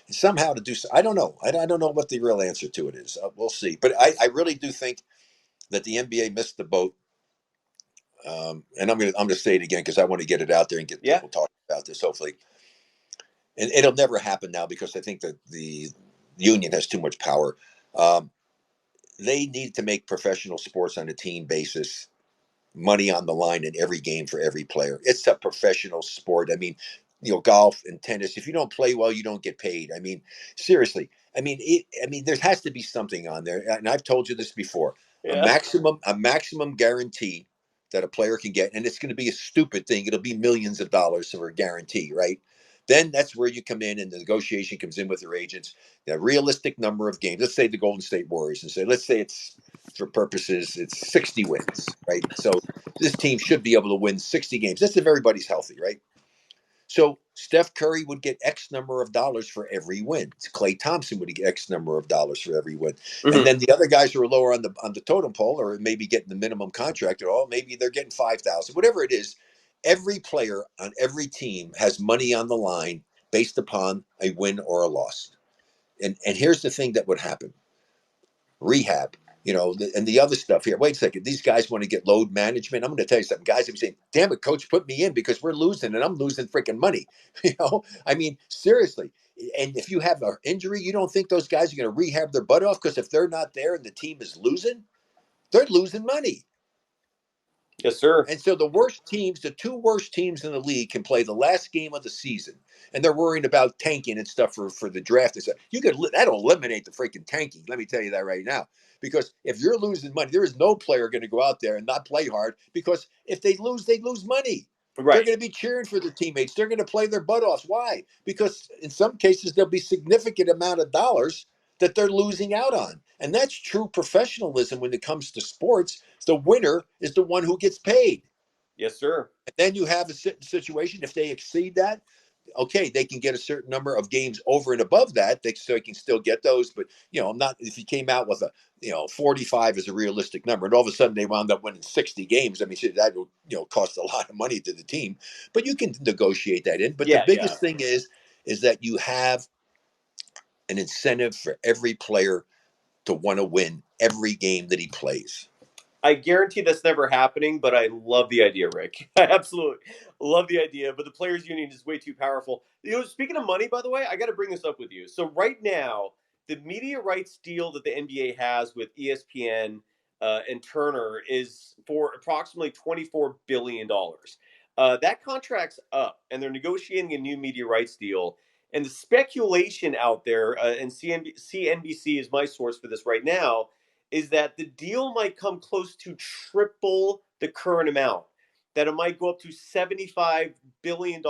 somehow to do. I don't know. I don't know what the real answer to it is. We'll see. But I really do think that the NBA missed the boat. And I'm gonna say it again because I want to get it out there and get Yeah. people talking about this. Hopefully, and it'll never happen now because I think that the union has too much power. Um, they need to make professional sports on a team basis, money on the line in every game for every player. It's a professional sport. I mean, golf and tennis. If you don't play well, you don't get paid. I mean, seriously. I mean, there has to be something on there, and I've told you this before. A Yeah. maximum guarantee that a player can get, and it's going to be a stupid thing. It'll be millions of dollars for a guarantee, right? Then that's where you come in, and the negotiation comes in with your agents. The realistic number of games. Let's say the Golden State Warriors, and let's say it's for purposes, it's 60 wins, right? So this team should be able to win 60 games. That's if everybody's healthy, right? So Steph Curry would get X number of dollars for every win. Klay Thompson would get X number of dollars for every win. And Hmm. then the other guys who are lower on the totem pole, or maybe getting the minimum contract at all, maybe they're getting 5,000. Whatever it is, every player on every team has money on the line based upon a win or a loss. And here's the thing that would happen: rehab, and the other stuff here. Wait a second. These guys want to get load management. I'm going to tell you something. Guys have been saying, damn it, coach, put me in because we're losing and I'm losing freaking money. I mean, seriously. And if you have an injury, you don't think those guys are going to rehab their butt off? Because if they're not there and the team is losing, they're losing money. Yes, sir. And so the 2 worst teams in the league can play the last game of the season, and they're worrying about tanking and stuff for the draft and stuff. That'll eliminate the freaking tanking. Let me tell you that right now. Because if you're losing money, there is no player going to go out there and not play hard. Because if they lose money. They're Right. going to be cheering for their teammates. They're going to play their butt off. Why? Because in some cases there'll be significant amount of dollars that they're losing out on. And that's true professionalism when it comes to sports. The winner is the one who gets paid. Yes, sir. And then you have a situation, if they exceed that, okay, they can get a certain number of games over and above that, so they can still get those. But not if you came out with 45 is a realistic number, and all of a sudden they wound up winning 60 games. I mean, that will cost a lot of money to the team, but you can negotiate that in. But the Yeah. Yeah. biggest thing is that you have an incentive for every player to want to win every game that he plays. I guarantee that's never happening, but I love the idea, Rick. I absolutely love the idea, but the players' union is way too powerful. Speaking of money, by the way, I got to bring this up with you. So right now, the media rights deal that the NBA has with ESPN and Turner is for approximately $24 billion. That contract's up, and they're negotiating a new media rights deal. And the speculation out there, and CNBC is my source for this right now, is that the deal might come close to triple the current amount. That it might go up to $75 billion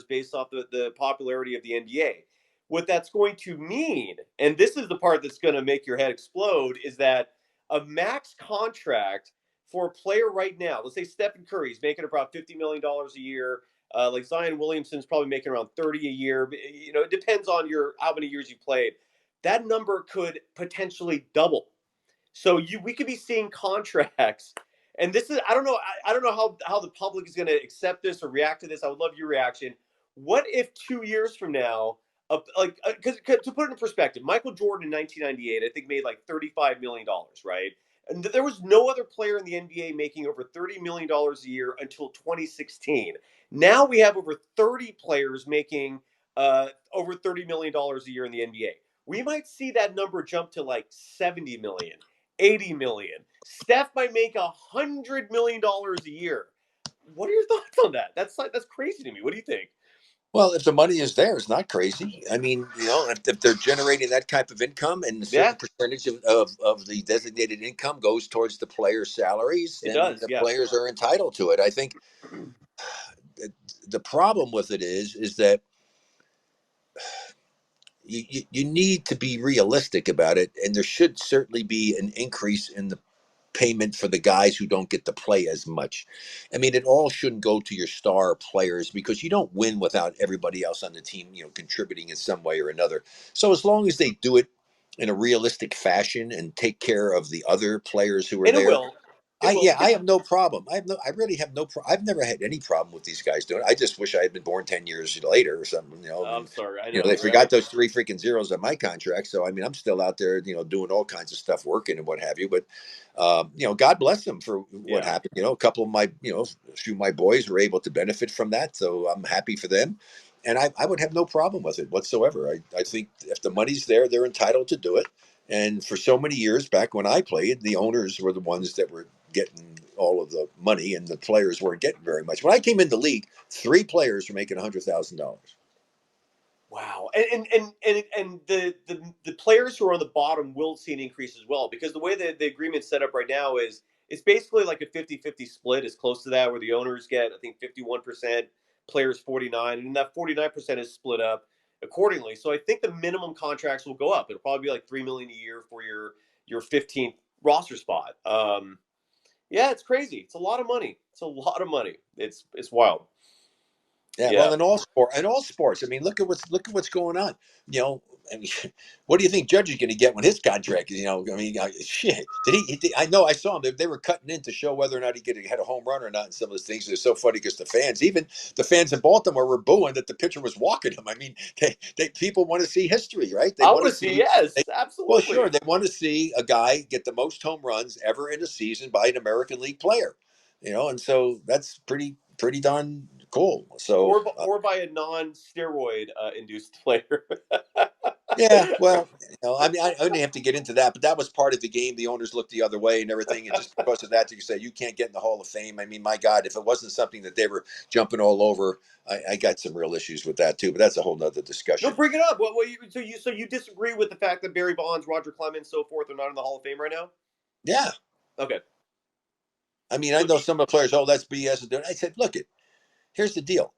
based off the popularity of the NBA. What that's going to mean, and this is the part that's going to make your head explode, is that a max contract for a player right now, let's say Stephen Curry's making about $50 million a year, like Zion Williamson's probably making around 30 a year. It depends on how many years you played. That number could potentially double. So we could be seeing contracts, and this is I don't know how the public is going to accept this or react to this. I would love your reaction. What if 2 years from now, because to put it in perspective, Michael Jordan in 1998, I think made like $35 million, right? And there was no other player in the NBA making over $30 million a year until 2016. Now we have over 30 players making over $30 million a year in the NBA. We might see that number jump to like 70 million. 80 million. Steph might make $100 million a year. What are your thoughts on that? That's crazy to me. What do you think? Well, if the money is there, it's not crazy. I mean, if they're generating that type of income and a certain Yeah, percentage of the designated income goes towards the players' salaries, it then does. the Yeah. players are entitled to it. I think the problem with it is that you need to be realistic about it, and there should certainly be an increase in the payment for the guys who don't get to play as much. I mean, it all shouldn't go to your star players because you don't win without everybody else on the team, contributing in some way or another. So as long as they do it in a realistic fashion and take care of the other players who are And it there, will. It will I because have no problem. I really have no I've never had any problem with these guys doing it. I just wish I had been born 10 years later or something, I'm and sorry. I know, they right? forgot those three freaking zeros on my contract. So I mean, I'm still out there, doing all kinds of stuff, working and what have you. But God bless them for what Yeah. happened. A couple of my, a few of my boys were able to benefit from that. So I'm happy for them. And I would have no problem with it whatsoever. I think if the money's there, they're entitled to do it. And for so many years back when I played, the owners were the ones that were getting all of the money, and the players weren't getting very much. When I came in the league, 3 players were making $100,000. Wow. And the players who are on the bottom will see an increase as well because the way that the agreement's set up right now is it's basically like a 50-50 split, is close to that, where the owners get, I think, 51%, players 49, and that 49% is split up accordingly. So I think the minimum contracts will go up. It'll probably be like $3 million a year for your 15th roster spot. Yeah, it's crazy. It's a lot of money. It's a lot of money. It's wild. Yeah, Yeah. well, in all sports. I mean, look at what's going on. You know, I mean, what do you think Judge is going to get when his contract is? I mean, shit. I know I saw him. They were cutting in to show whether or not had a home run or not. And some of those things are so funny because even the fans in Baltimore were booing that the pitcher was walking him. I mean, people want to see history, right? They I want want to to see, see. yes, Well, sure, absolutely. they want to see a guy get the most home runs ever in a season by an American League player. And so that's pretty darn cool. So Or by a non-steroid induced player. yeah, well, I mean, I didn't have to get into that, but that was part of the game. The owners looked the other way and everything, and just because of that, you say you can't get in the Hall of Fame. I mean, my God, if it wasn't something that they were jumping all over, I got some real issues with that too. But that's a whole nother No, discussion. bring it up. So you disagree with the fact that Barry Bonds, Roger Clemens, so forth are not in the Hall of Fame right now? Yeah, Okay. I mean, I know some of the players. Oh, that's BS. I said, look, here's the deal.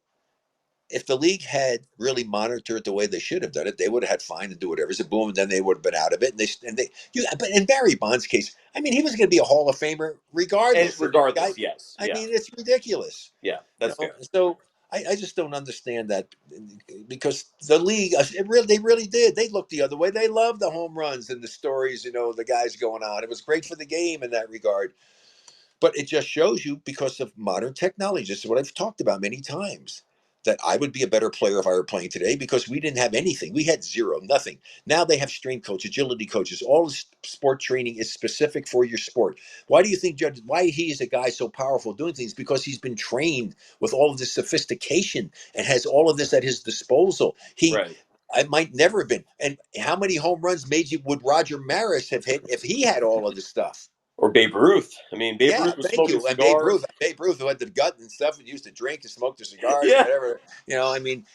If the league had really monitored the way they should have done it, they would have had fine to do whatever. So boom, and then they would have been out of it. But in Barry Bonds' case, I mean, he was going to be a Hall of Famer And regardless. I mean, regardless, yes, I yeah, mean, it's ridiculous. yeah, that's fair. So I just don't understand that because the league, they really did. They looked the other way. They loved the home runs and the stories, the guys going on. It was great for the game in that regard. But it just shows you because of modern technology. This is what I've talked about many times. That I would be a better player if I were playing today because we didn't have anything. We had zero, nothing. Now they have strength coaches, agility coaches. All this sport training is specific for your sport. Why do you think Judge? Why he is a guy so powerful doing things? Because he's been trained with all of this sophistication and has all of this at his disposal. Right. I might never have been. And how many home runs would Roger Maris have hit if he had all of this stuff? Or Babe Ruth. I mean, Babe Yeah, Ruth was thank smoking you. And Babe Ruth, cigars. Who had the gut and stuff, and used to drink and smoke the cigars and Yeah. whatever. I mean,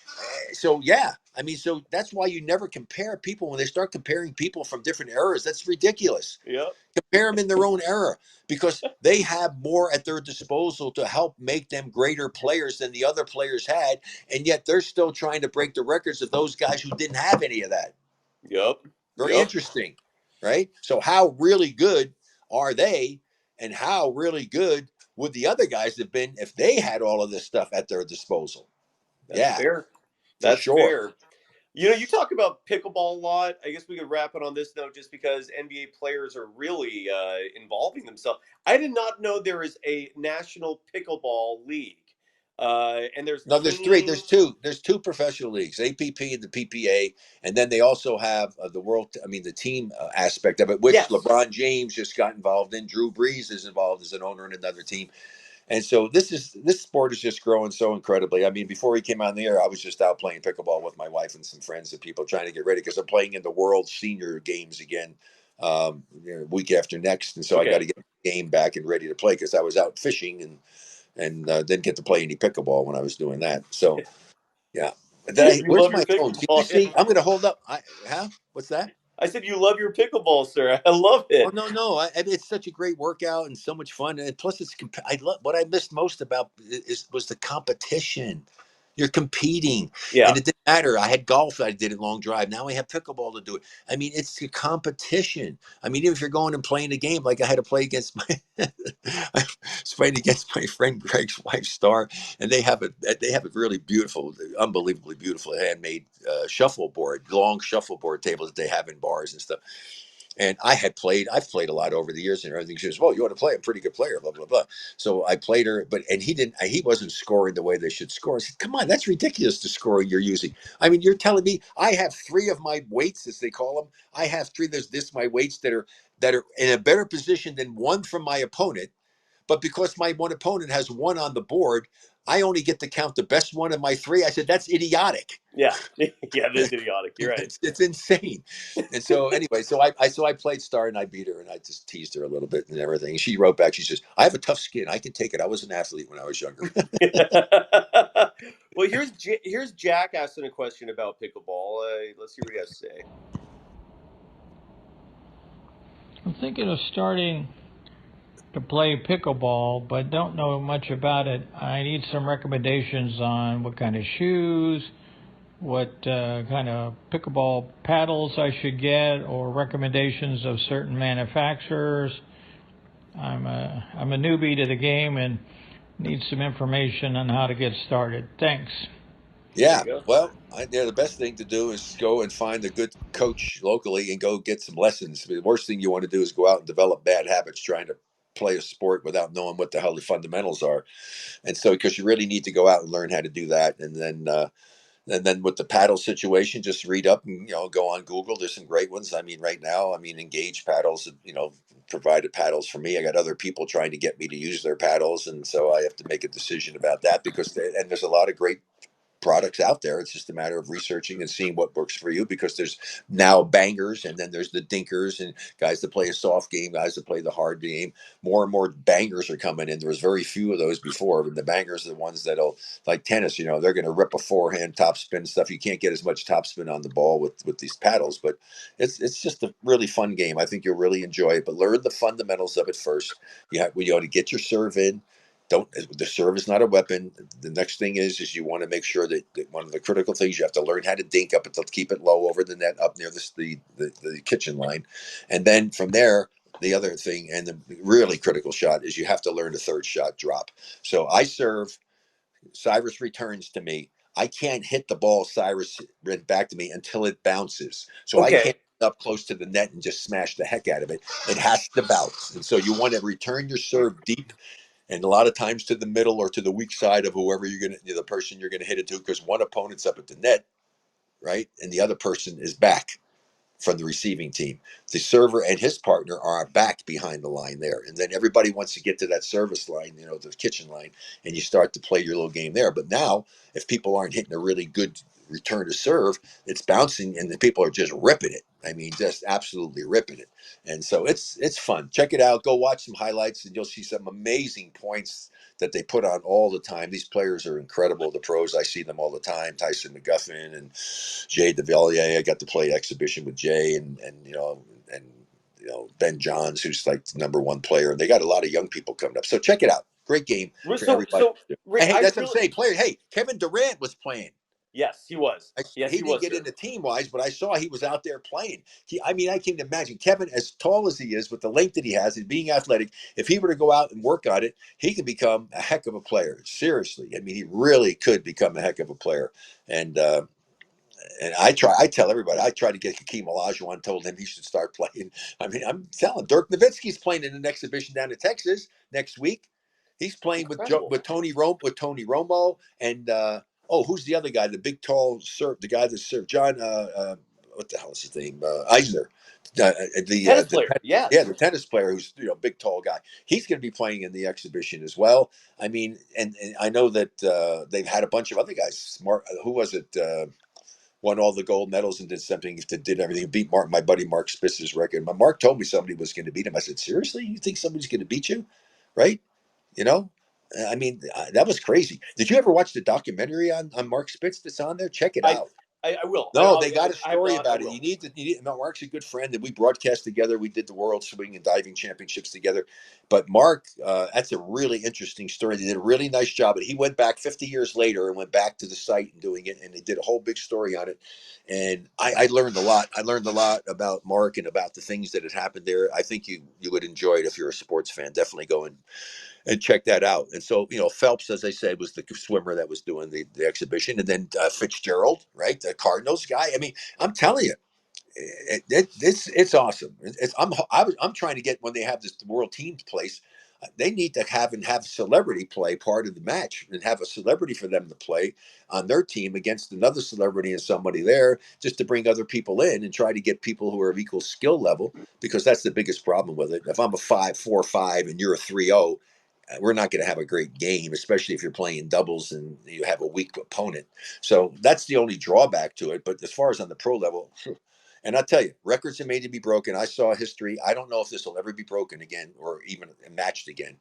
so yeah, I mean, so that's why you never compare people when they start comparing people from different eras. That's ridiculous. Yep. Compare them in their own era because they have more at their disposal to help make them greater players than the other players had, and yet they're still trying to break the records of those guys who didn't have any of that. Yep. Very Yep. interesting, right? So how really good are they, and how really good would the other guys have been if they had all of this stuff at their disposal? That's Yeah, fair. for That's sure. fair. You talk about pickleball a lot. I guess we could wrap it on this note just because NBA players are really involving themselves. I did not know there is a national pickleball league. And there's No, there's three. teams. There's two professional leagues, APP and the PPA, and then they also have the world. I mean, the team aspect of it, which Yes. LeBron James just got involved in. Drew Brees is involved as an owner in another team. And so this sport is just growing so incredibly. I mean, before he came on the air, I was just out playing pickleball with my wife and some friends and people trying to get ready because I'm playing in the World Senior Games again week after next, and so I got Okay. to get the game back and ready to play because I was out fishing and didn't get to play any pickleball when I was doing that. So yeah. You Where's love my your phone? Can you pickleball. see? I'm going to hold up. What's that? I said you love your pickleball, sir. I love Oh it. no! It's such a great workout and so much fun. And plus, I love what I missed most about was the competition. You're competing, Yeah. and it didn't matter. I had golf that I did in long drive. Now I have pickleball to do it. I mean, it's a competition. I mean, even if you're going and playing a game, like I had to play against I was playing against my friend Greg's wife Star, and they have a really beautiful, unbelievably beautiful handmade shuffleboard, long shuffleboard table that they have in bars and stuff. And I've played a lot over the years and everything. She goes, well, you want to play? I'm a pretty good player, blah, blah, blah. So I played her, and he wasn't scoring the way they should score. I said, come on, that's ridiculous, the scoring you're using. I mean, you're telling me I have three of my weights, as they call them. I have three, my weights that are in a better position than one from my opponent. But because my one opponent has one on the board, I only get to count the best one of my three. I said, that's idiotic. Yeah. Yeah, it is idiotic. You're right. It's insane. And so anyway, so I played Star and I beat her and I just teased her a little bit and everything. She wrote back, she says, I have a tough skin. I can take it. I was an athlete when I was younger. Well, here's Jack asking a question about pickleball. Let's see what he has to say. I'm thinking of starting to play pickleball, but don't know much about it. I need some recommendations on what kind of shoes, what kind of pickleball paddles I should get, or recommendations of certain manufacturers. I'm a newbie to the game and need some information on how to get started. Thanks. There Yeah. you go. Well, the best thing to do is go and find a good coach locally and go get some lessons. The worst thing you want to do is go out and develop bad habits trying to play a sport without knowing what the hell the fundamentals are. And so, because you really need to go out and learn how to do that. And then with the paddle situation, just read up and go on Google. There's some great ones. I mean, right now, Engage paddles, provided paddles for me. I got other people trying to get me to use their paddles, and so I have to make a decision about that and there's a lot of great products out there. It's just a matter of researching and seeing what works for you, because there's now bangers and then there's the dinkers and guys that play a soft game, guys that play the hard game. More and more bangers are coming in. There was very few of those before, but the bangers are the ones that'll, like tennis, they're going to rip a forehand topspin stuff. You can't get as much topspin on the ball with these paddles, but it's just a really fun game. I think you'll really enjoy it, but learn the fundamentals of it first. You ought to get your serve in. Don't The serve is not a weapon. The next thing is you want to make sure that one of the critical things, you have to learn how to dink up it, to keep it low over the net, up near the kitchen line, and then from there, the other thing and the really critical shot is you have to learn a third shot drop. So I serve, Cyrus returns to me. I can't hit the ball Cyrus read back to me until it bounces. So I Okay. can't get up close to the net and just smash the heck out of it. It has to bounce, and so you want to return your serve deep, and a lot of times to the middle or to the weak side of whoever the person you're gonna hit it to, because one opponent's up at the net, right, and the other person is back from the receiving team. The server and his partner are back behind the line there, and then everybody wants to get to that service line, the kitchen line, and you start to play your little game there. But now, if people aren't hitting a really good return to serve, it's bouncing, and the people are just ripping it. Just absolutely ripping it. And so it's fun. Check it out. Go watch some highlights, and you'll see some amazing points that they put on all the time. These players are incredible. The pros, I see them all the time. Tyson McGuffin and Jay DeValier. I got to play exhibition with Jay and Ben Johns, who's like the number one player. And they got a lot of young people coming up. So check it out. Great game for So, everybody. Rick, And hey, I that's what I'm really, saying. Player, hey, Kevin Durant was playing. yes, he was. Yes, He he didn't was, get sir. into team wise, but I saw he was out there playing. I can't imagine Kevin, as tall as he is, with the length that he has and being athletic. If he were to go out and work on it, he could become a heck of a player. Seriously, he really could become a heck of a player. And I tell everybody, I tried to get Hakeem Olajuwon, told him he should start playing. I'm telling Dirk Nowitzki's playing in an exhibition down in Texas next week. He's playing Incredible. with Tony Romo, and who's the other guy? The big tall the guy that served John. What the hell is his name? Eisner. Tennis player. The tennis player who's big tall guy. He's going to be playing in the exhibition as well. And I know that they've had a bunch of other guys. Who was it? Won all the gold medals and did everything. Beat my buddy Mark Spitzer's record. Mark told me somebody was going to beat him. I said, seriously? You think somebody's going to beat you? Right? You know? I mean, that was crazy. Did you ever watch the documentary on Mark Spitz that's on there? Check it out. I will. No, they got a I have story not. I about it. will. No, Mark's a good friend, and we broadcast together. We did the World Swing and Diving Championships together. But Mark, that's a really interesting story. They did a really nice job. But he went back 50 years later and went back to the site and doing it, and they did a whole big story on it. And I learned a lot. I learned a lot about Mark and about the things that had happened there. I think you would enjoy it if you're a sports fan. Definitely go and check that out. And so, Phelps, as I said, was the swimmer that was doing the exhibition. And then Fitzgerald, right? The Cardinals guy. I mean, I'm telling you, it's awesome. I'm trying to get, when they have this world teams place, they need to have celebrity play part of the match and have a celebrity for them to play on their team against another celebrity and somebody there, just to bring other people in and try to get people who are of equal skill level, because that's the biggest problem with it. If I'm a 5-4-5 and you're a 3-0, we're not going to have a great game, especially if you're playing doubles and you have a weak opponent. So that's the only drawback to it. But as far as on the pro level, and I'll tell you, records are made to be broken. I saw history. I don't know if this will ever be broken again or even matched again.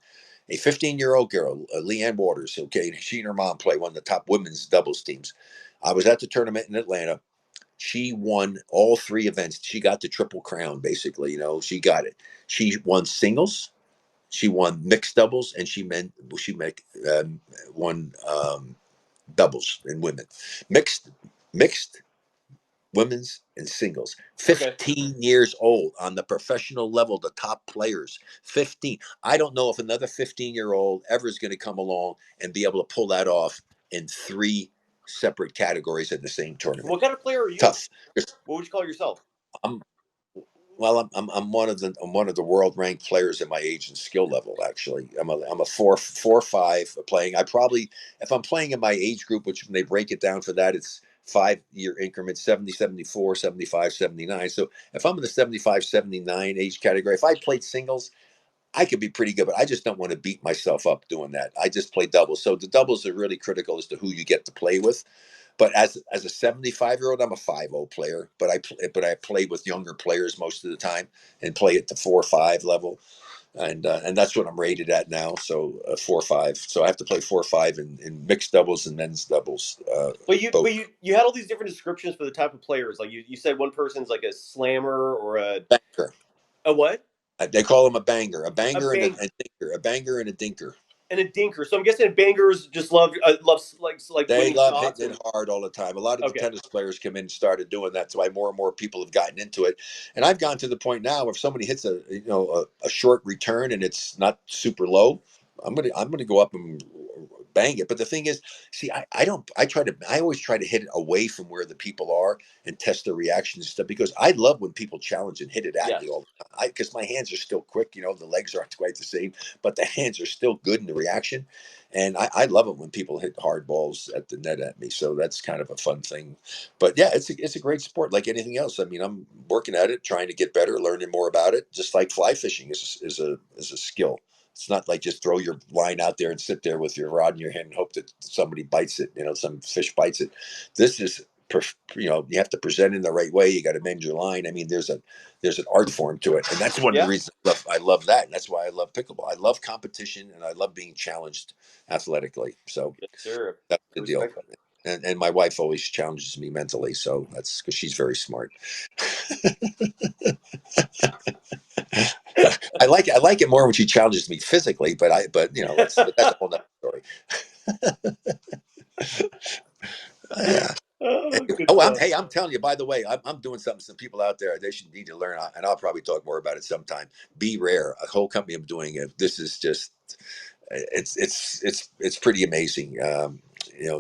A 15-year-old girl, Leanne Waters, okay, she and her mom play one of the top women's doubles teams. I was at the tournament in Atlanta. She won all three events. She got the triple crown, basically. She got it. She won singles, she won mixed doubles, and she won doubles in women. Mixed women's and singles. 15 years old on the professional level, the top players. 15. I don't know if another 15-year-old ever is going to come along and be able to pull that off in three separate categories at the same tournament. What kind of player are you? Tough. What would you call yourself? I'm one of the world ranked players at my age and skill level. Actually, I'm a 4-5 playing. If I'm playing in my age group, which when they break it down for that, it's 5-year increments, 70, 74, 75, 79. So if I'm in the 75, 79 age category, if I played singles, I could be pretty good, but I just don't want to beat myself up doing that. I just play doubles. So the doubles are really critical as to who you get to play with. But as a 75-year-old, I'm a 5-0 player. But I play with younger players most of the time and play at the 4-5 level, and that's what I'm rated at now. So 4-5. So I have to play 4-5 in mixed doubles and men's doubles. But you had all these different descriptions for the type of players. Like you said, one person's like a slammer or a banger. A what? They call them a banger, and a dinker, a banger and a dinker. And a dinker. So I'm guessing bangers just love they love shots hitting it hard all the time. A lot of the tennis players come in and started doing that. So why more and more people have gotten into it. And I've gone to the point now, if somebody hits a short return and it's not super low, I'm gonna go up and bang it. But the thing is, see, I always try to hit it away from where the people are and test their reactions and stuff, because I love when people challenge and hit it at me all the time. Because my hands are still quick, the legs aren't quite the same, but the hands are still good in the reaction. And I love it when people hit hard balls at the net at me. So that's kind of a fun thing. But yeah, it's a great sport like anything else. I mean, I'm working at it, trying to get better, learning more about it. Just like fly fishing is a skill. It's not like just throw your line out there and sit there with your rod in your hand and hope that somebody bites it, some fish bites it. This is, you have to present in the right way. You got to mend your line. I mean, there's an art form to it. And that's one of the reasons I love that. And that's why I love pickleball. I love competition and I love being challenged athletically. So that's the deal. And my wife always challenges me mentally. So that's because she's very smart. I like it more when she challenges me physically, but that's a whole nother story. Yeah. I'm telling you, by the way, I'm doing something. Some people out there, they should need to learn, and I'll probably talk more about it sometime. Be Rare, a whole company I'm doing it. This is just, it's pretty amazing.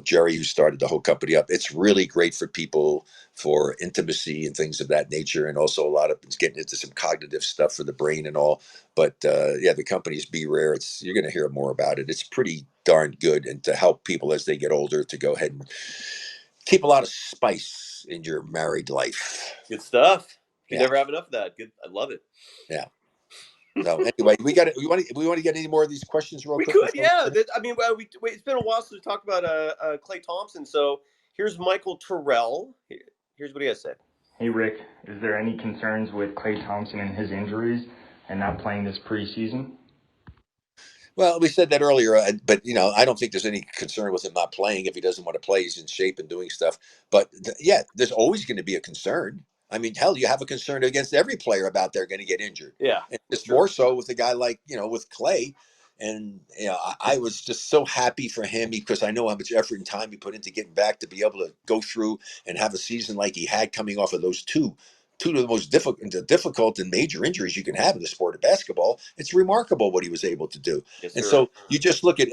Jerry, who started the whole company up, it's really great for people for intimacy and things of that nature, and also a lot of it's getting into some cognitive stuff for the brain and all. But the company's Be Rare. You're going to hear more about it. It's pretty darn good, and to help people as they get older to go ahead and keep a lot of spice in your married life. Good stuff. You never have enough of that. Good. I love it. Yeah. No, anyway, we want to get any more of these questions real quick? We could, yeah. It's been a while since we talked about Klay Thompson. So here's Michael Terrell. Here's what he has to say. Hey, Rick, is there any concerns with Klay Thompson and his injuries and not playing this preseason? Well, we said that earlier, but I don't think there's any concern with him not playing. If he doesn't want to play, he's in shape and doing stuff. But yeah, there's always going to be a concern. I mean, hell, you have a concern against every player about they're going to get injured. Yeah, and it's more so with a guy like with Klay. And I was just so happy for him because I know how much effort and time he put into getting back to be able to go through and have a season like he had, coming off of those two of the most difficult and major injuries you can have in the sport of basketball. It's remarkable what he was able to do. Yes, And sir. so you just look at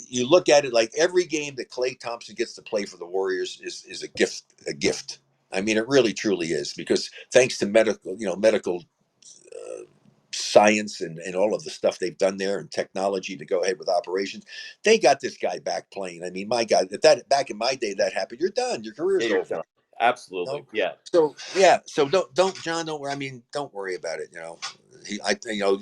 you look at it like every game that Klay Thompson gets to play for the Warriors is a gift. I mean, it really truly is, because thanks to medical science and all of the stuff they've done there and technology to go ahead with operations, they got this guy back playing. I mean, my God, if that back in my day that happened, you're done. Your career's You're over. done. Absolutely. No? Yeah. So don't John, don't worry. I mean, don't worry about it.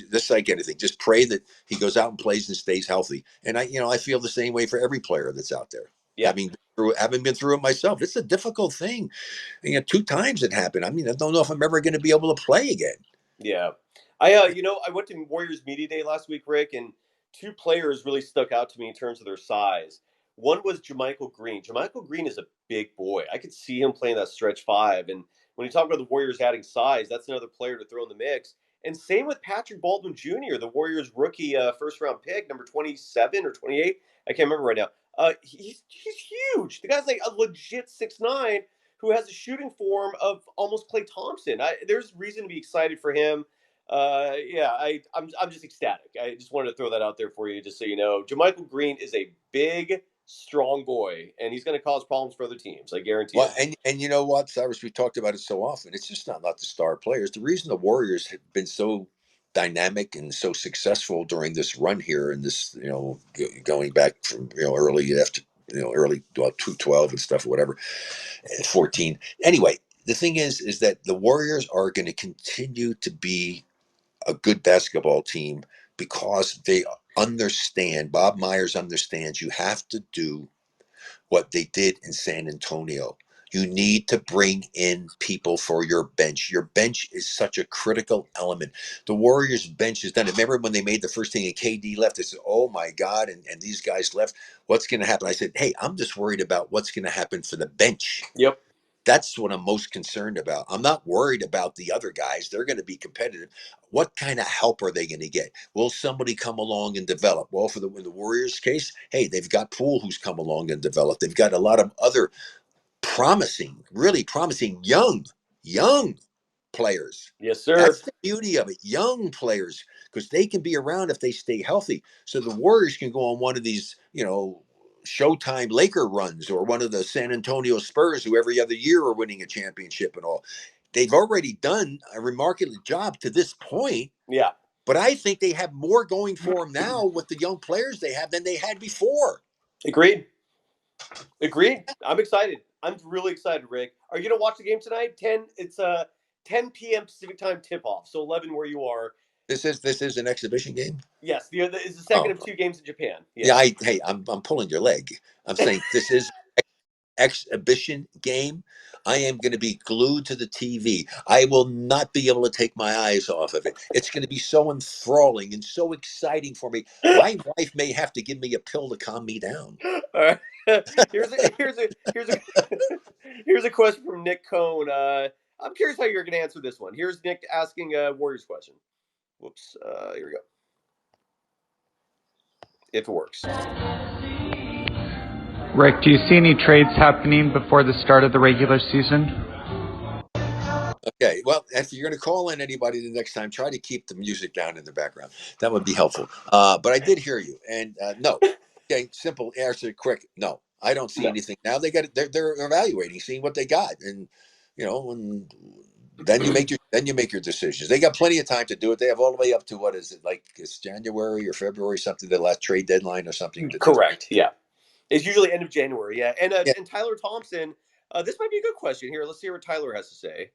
This like anything. Just pray that he goes out and plays and stays healthy. And I feel the same way for every player that's out there. Yeah. Having been through it myself, it's a difficult thing. And, 2 times it happened. I mean, I don't know if I'm ever going to be able to play again. Yeah. I went to Warriors Media Day last week, Rick, and 2 players really stuck out to me in terms of their size. One was JaMychal Green. JaMychal Green is a big boy. I could see him playing that stretch 5. And when you talk about the Warriors adding size, that's another player to throw in the mix. And same with Patrick Baldwin Jr., the Warriors rookie first-round pick, number 27 or 28. I can't remember right now. He's huge. The guy's like a legit 6'9", who has a shooting form of almost Klay Thompson. There's reason to be excited for him. I'm just ecstatic. I just wanted to throw that out there for you, just so you know. JaMychal Green is a big, strong boy, and he's going to cause problems for other teams. I guarantee it. And you know what, Cyrus, we've talked about it so often. It's just not the star players. The reason the Warriors have been so dynamic and so successful during this run here, and this, going back from early after early 212 and stuff or whatever, 14. Anyway, the thing is that the Warriors are going to continue to be a good basketball team because they understand. Bob Myers understands you have to do what they did in San Antonio. You need to bring in people for your bench. Your bench is such a critical element. The Warriors' bench has done it. Remember when they made the first thing and KD left? They said, oh my God, and these guys left. What's going to happen? I said, hey, I'm just worried about what's going to happen for the bench. Yep. That's what I'm most concerned about. I'm not worried about the other guys. They're going to be competitive. What kind of help are they going to get? Will somebody come along and develop? Well, in the Warriors' case, hey, they've got Poole who's come along and developed. They've got a lot of other really promising young players. Yes, sir. That's the beauty of it. Young players, because they can be around if they stay healthy. So the Warriors can go on one of these, Showtime Laker runs, or one of the San Antonio Spurs who every other year are winning a championship and all. They've already done a remarkable job to this point. Yeah. But I think they have more going for them now with the young players they have than they had before. Agreed. I'm excited. I'm really excited, Rick. Are you going to watch the game tonight? 10 p.m. Pacific time tip-off, so 11 where you are. This is an exhibition game? Yes, it's the second of 2 games in Japan. Yeah, I'm pulling your leg. I'm saying this is exhibition game. I am going to be glued to the TV. I will not be able to take my eyes off of it. It's going to be so enthralling and so exciting for me. My wife may have to give me a pill to calm me down. All right. Here's a question from Nick Cohn. I'm curious how you're going to answer this one. Here's Nick asking a Warriors question. Whoops. Here we go. If it works. Rick, do you see any trades happening before the start of the regular season? Okay, well, if you're going to call in anybody the next time, try to keep the music down in the background. That would be helpful. But I did hear you, and no. Okay, simple answer, quick. No, I don't see anything now. They're evaluating, seeing what they got, and and then you make your decisions. They got plenty of time to do it. They have all the way up to, what is it, like it's January or February, something, the last trade deadline or something. Correct. Yeah. It's usually end of January, yeah. And Tyler Thompson, this might be a good question here. Let's see what Tyler has to say.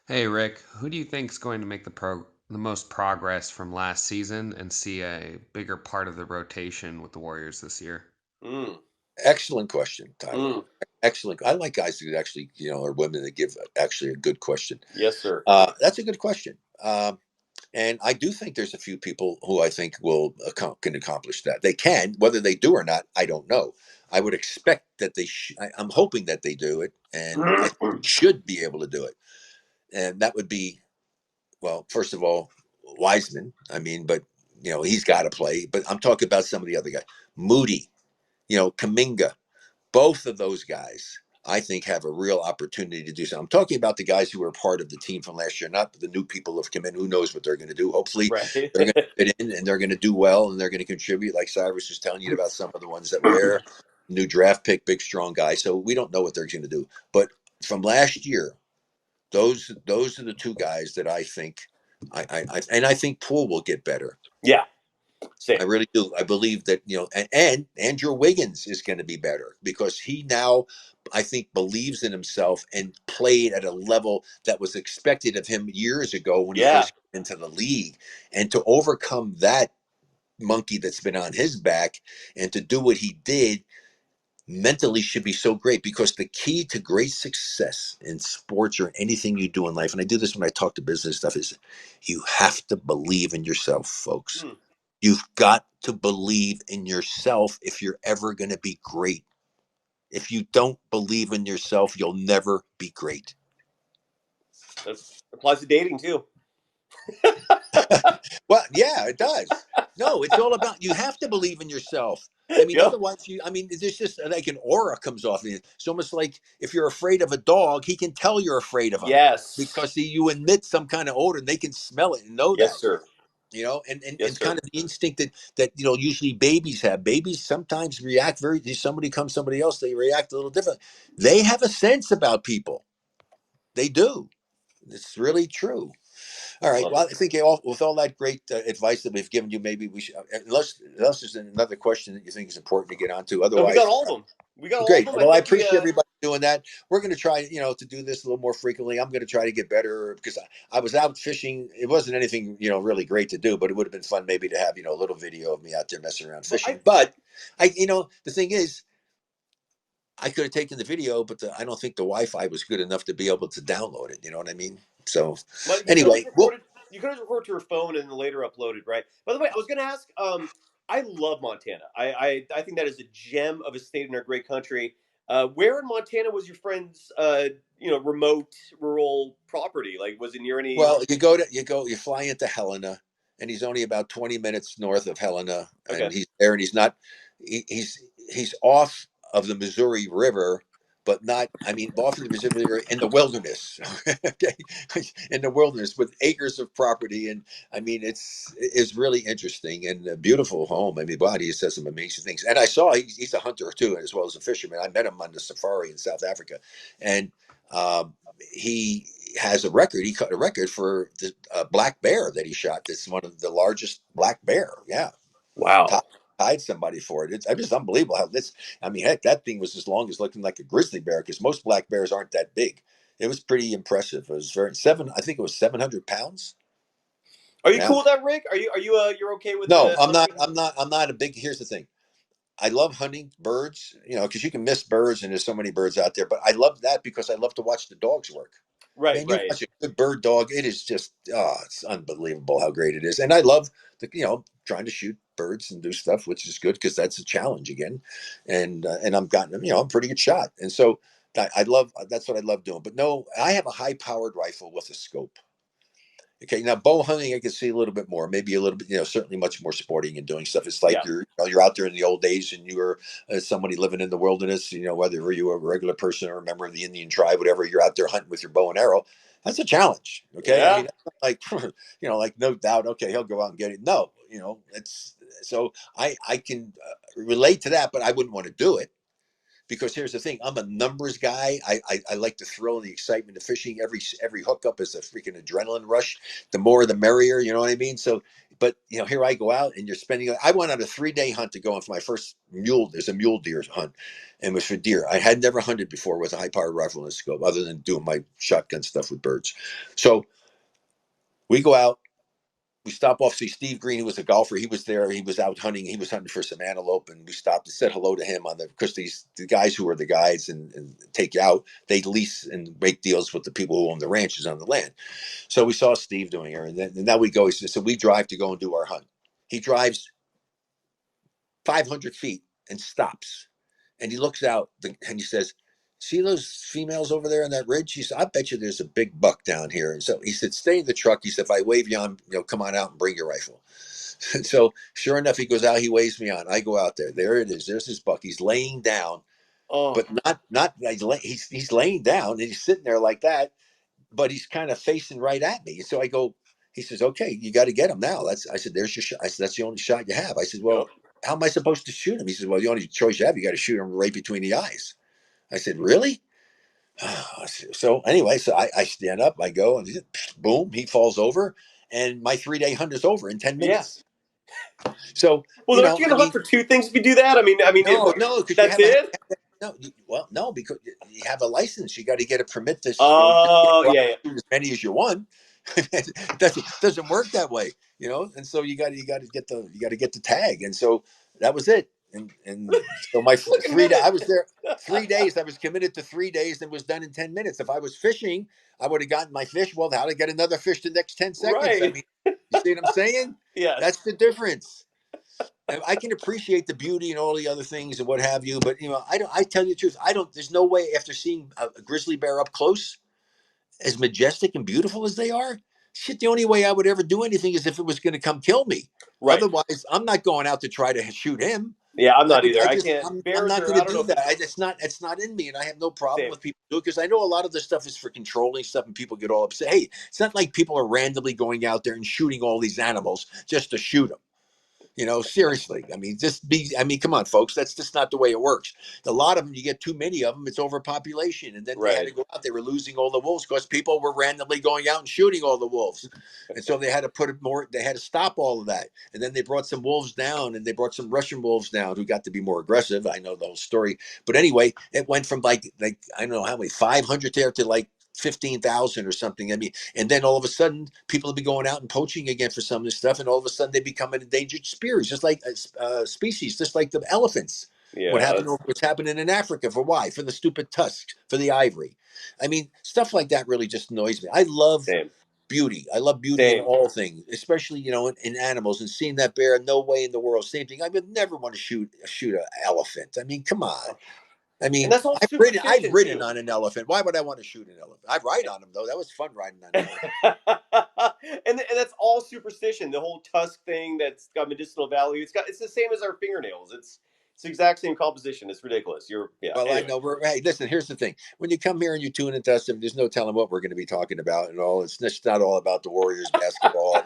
Hey, Rick, who do you think is going to make the most progress from last season and see a bigger part of the rotation with the Warriors this year? Excellent question, Tyler. Excellent. I like guys who actually, or women that give actually a good question. Yes, sir. That's a good question. And I do think there's a few people who I think can accomplish that. They can, whether they do or not, I don't know. I would expect that I'm hoping that they do it, and I should be able to do it. And that would be, well, first of all, Wiseman. I mean, but he's got to play. But I'm talking about some of the other guys, Moody, Kaminga. Both of those guys, I think, have a real opportunity to do something. I'm talking about the guys who were part of the team from last year, not the new people who've come in. Who knows what they're going to do? Hopefully, Right. they're going to fit in and they're going to do well and they're going to contribute. Like Cyrus was telling you about some of the ones that were there. New draft pick, big, strong guy. So we don't know what they're going to do. But from last year, those are the two guys that I think. And I think Poole will get better. Yeah. Same. I really do. I believe that, and Andrew Wiggins is going to be better because he now, I think, believes in himself and played at a level that was expected of him years ago when he first came into the league. And to overcome that monkey that's been on his back and to do what he did mentally should be so great, because the key to great success in sports or anything you do in life, and I do this when I talk to business stuff, is you have to believe in yourself, folks. You've got to believe in yourself if you're ever going to be great. If you don't believe in yourself, you'll never be great. That applies to dating too. Well, yeah, it does. No, it's all about, you have to believe in yourself. I mean, otherwise, there's just like an aura comes off. It's almost like if you're afraid of a dog, he can tell you're afraid of him. Yes. Because you emit some kind of odor and they can smell it and know that. Yes, sir. And kind of the instinct that usually babies have. Babies sometimes react somebody else, they react a little different. They have a sense about people. They do. It's really true. All right. Well, I think with all that great advice that we've given you, maybe we should, unless there's another question that you think is important to get onto. Otherwise, we got all of them. Great. Well, I appreciate everybody doing that. We're going to try, to do this a little more frequently. I'm going to try to get better because I was out fishing. It wasn't anything, really great to do, but it would have been fun maybe to have, a little video of me out there messing around fishing. But the thing is, I could have taken the video, but I don't think the Wi-Fi was good enough to be able to download it. You know what I mean? So anyway, you could have recorded to your phone and later uploaded, right? By the way, I was going to ask. I love Montana. I think that is a gem of a state in our great country. Where in Montana was your friend's remote rural property? Like, was it near any? Well, you fly into Helena, and he's only about 20 minutes north of Helena, and he's there, and he's not. He's off of the Missouri River, but not, off of the Missouri River in the wilderness, okay, in the wilderness with acres of property. And it's really interesting and a beautiful home. He says some amazing things. And I saw he's a hunter too, as well as a fisherman. I met him on the safari in South Africa. And he has a record. He cut a record for the black bear that he shot. That's one of the largest black bear. Yeah. Wow. Tied somebody for it. It's just unbelievable how heck, that thing was as long as looking like a grizzly bear, because most black bears aren't that big. It was pretty impressive. It was I think it was 700 pounds. Are you cool with that, Rick? You're okay with? No, I'm not a big. Here's the thing. I love hunting birds, because you can miss birds and there's so many birds out there. But I love that because I love to watch the dogs work. Right, Man, you watch a good bird dog. It is just, it's unbelievable how great it is. And I love trying to shoot birds and do stuff, which is good because that's a challenge again. And I'm I'm a pretty good shot. And so that's what I love doing. But no, I have a high powered rifle with a scope. Okay, now bow hunting, I can see a little bit more, maybe a little bit, certainly much more sporting and doing stuff. It's like you're out there in the old days and you were somebody living in the wilderness, whether you were a regular person or a member of the Indian tribe, whatever, you're out there hunting with your bow and arrow. That's a challenge. Okay. Yeah. Like, like no doubt, okay, he'll go out and get it. No, it's so I can relate to that, but I wouldn't want to do it. Because here's the thing, I'm a numbers guy. I like the thrill and the excitement of fishing. Every hookup is a freaking adrenaline rush. The more, the merrier. You know what I mean? So, but here I go out and you're spending. I went on a 3-day hunt to go on for my first mule. There's a mule deer hunt, and it was for deer. I had never hunted before with a high-powered rifle and a scope, other than doing my shotgun stuff with birds. So we go out. we stop off, see Steve Green, who was a golfer. He was there. He was out hunting. He was hunting for some antelope, and we stopped and said hello to him because the guys who are the guides and take you out, they lease and make deals with the people who own the ranches on the land. So we saw Steve doing it, and now we go. So we drive to go and do our hunt. He drives 500 feet and stops, and he looks out and he says, "See those females over there on that ridge?" He said, "I bet you there's a big buck down here." And so he said, "Stay in the truck." He said, "If I wave you on, come on out and bring your rifle." And so sure enough, he goes out, he waves me on. I go out there. There it is. There's this buck. He's laying down, but not he's laying down and he's sitting there like that, but he's kind of facing right at me. And so I go, he says, "Okay, you got to get him now." I said, "There's your shot." I said, "That's the only shot you have." I said, "Well, how am I supposed to shoot him?" He said, "Well, the only choice you have, you got to shoot him right between the eyes." I said, "Really?" So anyway, so I stand up, I go, and boom, he falls over, and my 3-day hunt is over in 10 minutes. So, well, don't you get a hunt for two things if you do that? I mean, no, because that's it. No, because you have a license. You got to get a permit to yeah. shoot as many as you want. It doesn't work that way, And so you got to get the tag, and so that was it. And so my 3 days, I was there 3 days. I was committed to 3 days and was done in 10 minutes. If I was fishing, I would have gotten my fish. Well, how to get another fish the next 10 seconds? Right. I mean, you see what I'm saying? Yes. That's the difference. I can appreciate the beauty and all the other things and what have you, but I tell you the truth, there's no way after seeing a grizzly bear up close, as majestic and beautiful as they are, shit, the only way I would ever do anything is if it was going to come kill me. Right. Otherwise, I'm not going out to try to shoot him. Yeah, I'm not either. I'm not going to do that. It's not in me, and I have no problem with people doing it because I know a lot of this stuff is for controlling stuff, and people get all upset. Hey, it's not like people are randomly going out there and shooting all these animals just to shoot them. Seriously. Come on, folks. That's just not the way it works. A lot of them, you get too many of them, it's overpopulation. And then they had to go out. They were losing all the wolves because people were randomly going out and shooting all the wolves. And so they had to stop all of that. And then they brought some wolves down, and they brought some Russian wolves down who got to be more aggressive. I know the whole story. But anyway, it went from like I don't know how many, 500 there to like 15,000 or something. And then all of a sudden, people will be going out and poaching again for some of this stuff, and all of a sudden they become an endangered species, just like the elephants. Yeah, what's happening in Africa? For why? For the stupid tusks, for the ivory. Stuff like that really just annoys me. I love beauty. I love beauty in all things, especially in animals. And seeing that bear, no way in the world. Same thing. I would never want to shoot an elephant. Come on. And that's all I've ridden on an elephant. Why would I want to shoot an elephant? I ride on them though. That was fun riding on an elephant. and that's all superstition. The whole tusk thing that's got medicinal value. It's the same as our fingernails. It's the exact same composition. It's ridiculous. Well, anyway. I know. Hey, listen. Here's the thing. When you come here and you tune into us, there's no telling what we're going to be talking about and all. It's just not all about the Warriors basketball.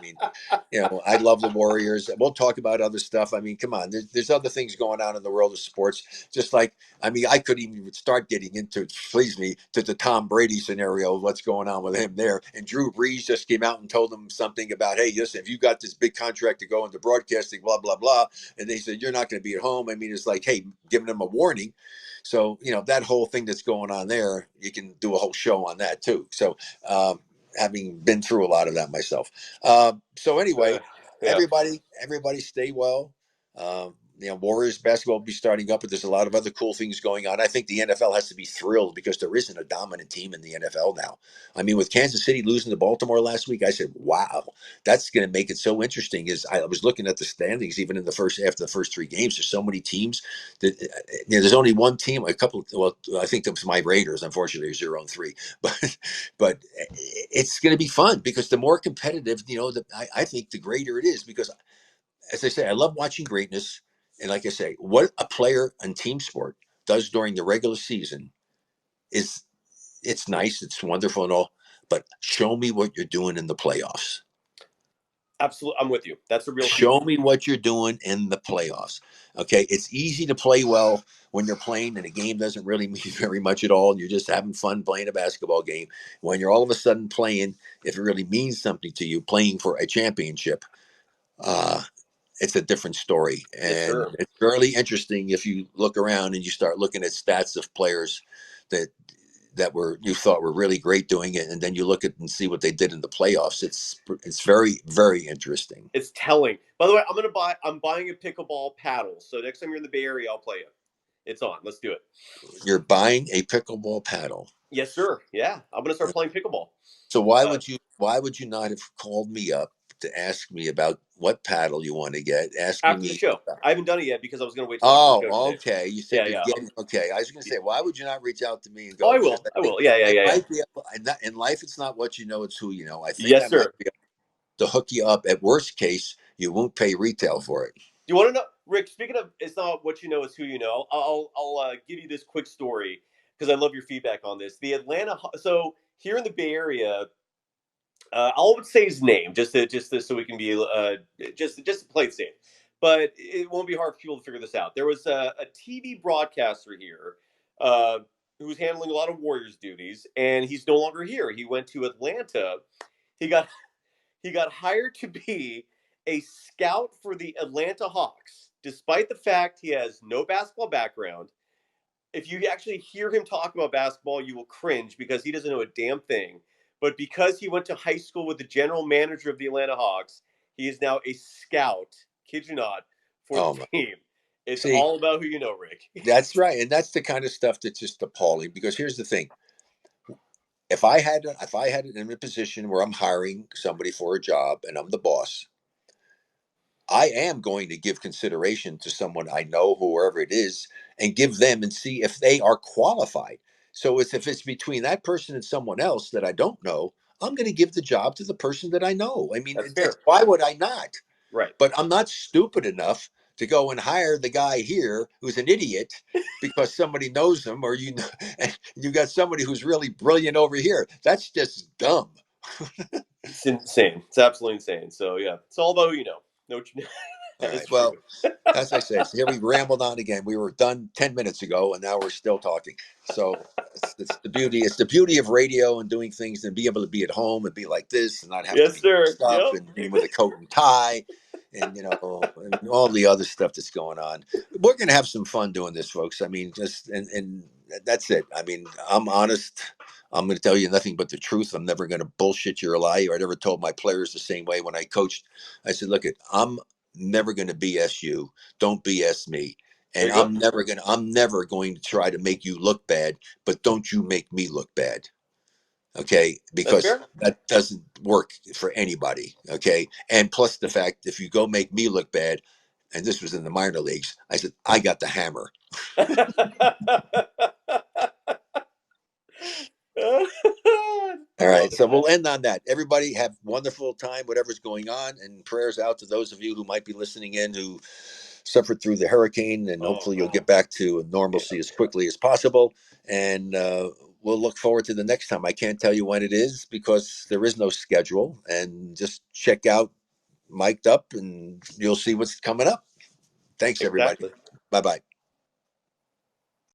I love the Warriors. We'll talk about other stuff. Come on. There's other things going on in the world of sports. Just like, I couldn't even start getting into, please me, to the Tom Brady scenario of what's going on with him there. And Drew Brees just came out and told him something about, hey, listen, if you got this big contract to go into broadcasting, blah, blah, blah. And they said, you're not going to be at home. It's like, hey, giving them a warning. So, that whole thing that's going on there, you can do a whole show on that too. So, having been through a lot of that myself. So anyway, everybody stay well. Warriors basketball will be starting up, but there's a lot of other cool things going on. I think the NFL has to be thrilled because there isn't a dominant team in the NFL now. With Kansas City losing to Baltimore last week, I said, wow, that's going to make it so interesting. I was looking at the standings, even in after the first 3 games, there's so many teams that there's only one team, I think that was my Raiders, unfortunately, 0-3, but it's going to be fun because the more competitive, I think the greater it is because, as I say, I love watching greatness. And like I say, what a player in team sport does during the regular season it's nice, it's wonderful and all, but show me what you're doing in the playoffs. Absolutely. I'm with you. That's a real show me what you're doing in the playoffs. Okay. It's easy to play well when you're playing and a game doesn't really mean very much at all. And you're just having fun playing a basketball game. When you're all of a sudden playing, if it really means something to you, playing for a championship, it's a different story. And it's really interesting if you look around and you start looking at stats of players that that you thought were really great doing it, and then you look at and see what they did in the playoffs. It's very, very interesting. It's telling. By the way, I'm buying a pickleball paddle. So next time you're in the Bay Area, I'll play it. It's on. Let's do it. You're buying a pickleball paddle. Yes, sir. Yeah, I'm gonna start playing pickleball. So why would you not have called me up to ask me about what paddle you want to get? After the show. I haven't done it yet because I was going to wait till after the show okay. You said you're getting okay. I was going to say, why would you not reach out to me and go? Oh, I will. Yeah. In life, it's not what you know; it's who you know. I think yes, sir. Might be able to hook you up. At worst case, you won't pay retail for it. Do you want to know, Rick? Speaking of, it's not what you know; it's who you know. I'll give you this quick story because I love your feedback on this. The Atlanta. So here in the Bay Area. I'll say his name just so we can be just to play it safe, but it won't be hard for people to figure this out. There was a TV broadcaster here who was handling a lot of Warriors duties, and he's no longer here. He went to Atlanta. He got hired to be a scout for the Atlanta Hawks, despite the fact he has no basketball background. If you actually hear him talk about basketball, you will cringe because he doesn't know a damn thing. But because he went to high school with the general manager of the Atlanta Hawks, he is now a scout, kid you not, for the team. It's all about who you know, Rick. That's right. And that's the kind of stuff that's just appalling, because here's the thing. If I had it in a position where I'm hiring somebody for a job and I'm the boss, I am going to give consideration to someone I know, whoever it is, and give them and see if they are qualified. So if it's between that person and someone else that I don't know, I'm going to give the job to the person that I know. I mean, why would I not? Right. But I'm not stupid enough to go and hire the guy here who's an idiot because somebody knows him, or you got somebody who's really brilliant over here. That's just dumb. It's insane. It's absolutely insane. So yeah, it's all about who you know. All right. Well, as I said, here we rambled on again. We were done 10 minutes ago, and now we're still talking. So it's the beauty. It's the beauty of radio and doing things and be able to be at home and be like this and not have to be stuff and be with a coat and tie and and all the other stuff that's going on. We're gonna have some fun doing this, folks. I mean, and that's it. I mean, I'm honest. I'm going to tell you nothing but the truth. I'm never going to bullshit your lie. I never told my players the same way when I coached. I said, look, I'm never going to BS you. Don't BS me. And I'm never going to try to make you look bad, but don't you make me look bad. Okay. Because that doesn't work for anybody. Okay. And plus the fact, if you go make me look bad, and this was in the minor leagues, I said, I got the hammer. All right, so we'll end on that. Everybody have wonderful time, whatever's going on, and prayers out to those of you who might be listening in who suffered through the hurricane, and hopefully you'll get back to normalcy as quickly as possible. And we'll look forward to the next time. I can't tell you when it is because there is no schedule, and just check out Mic'd Up and you'll see what's coming up. Thanks, everybody. Bye-bye.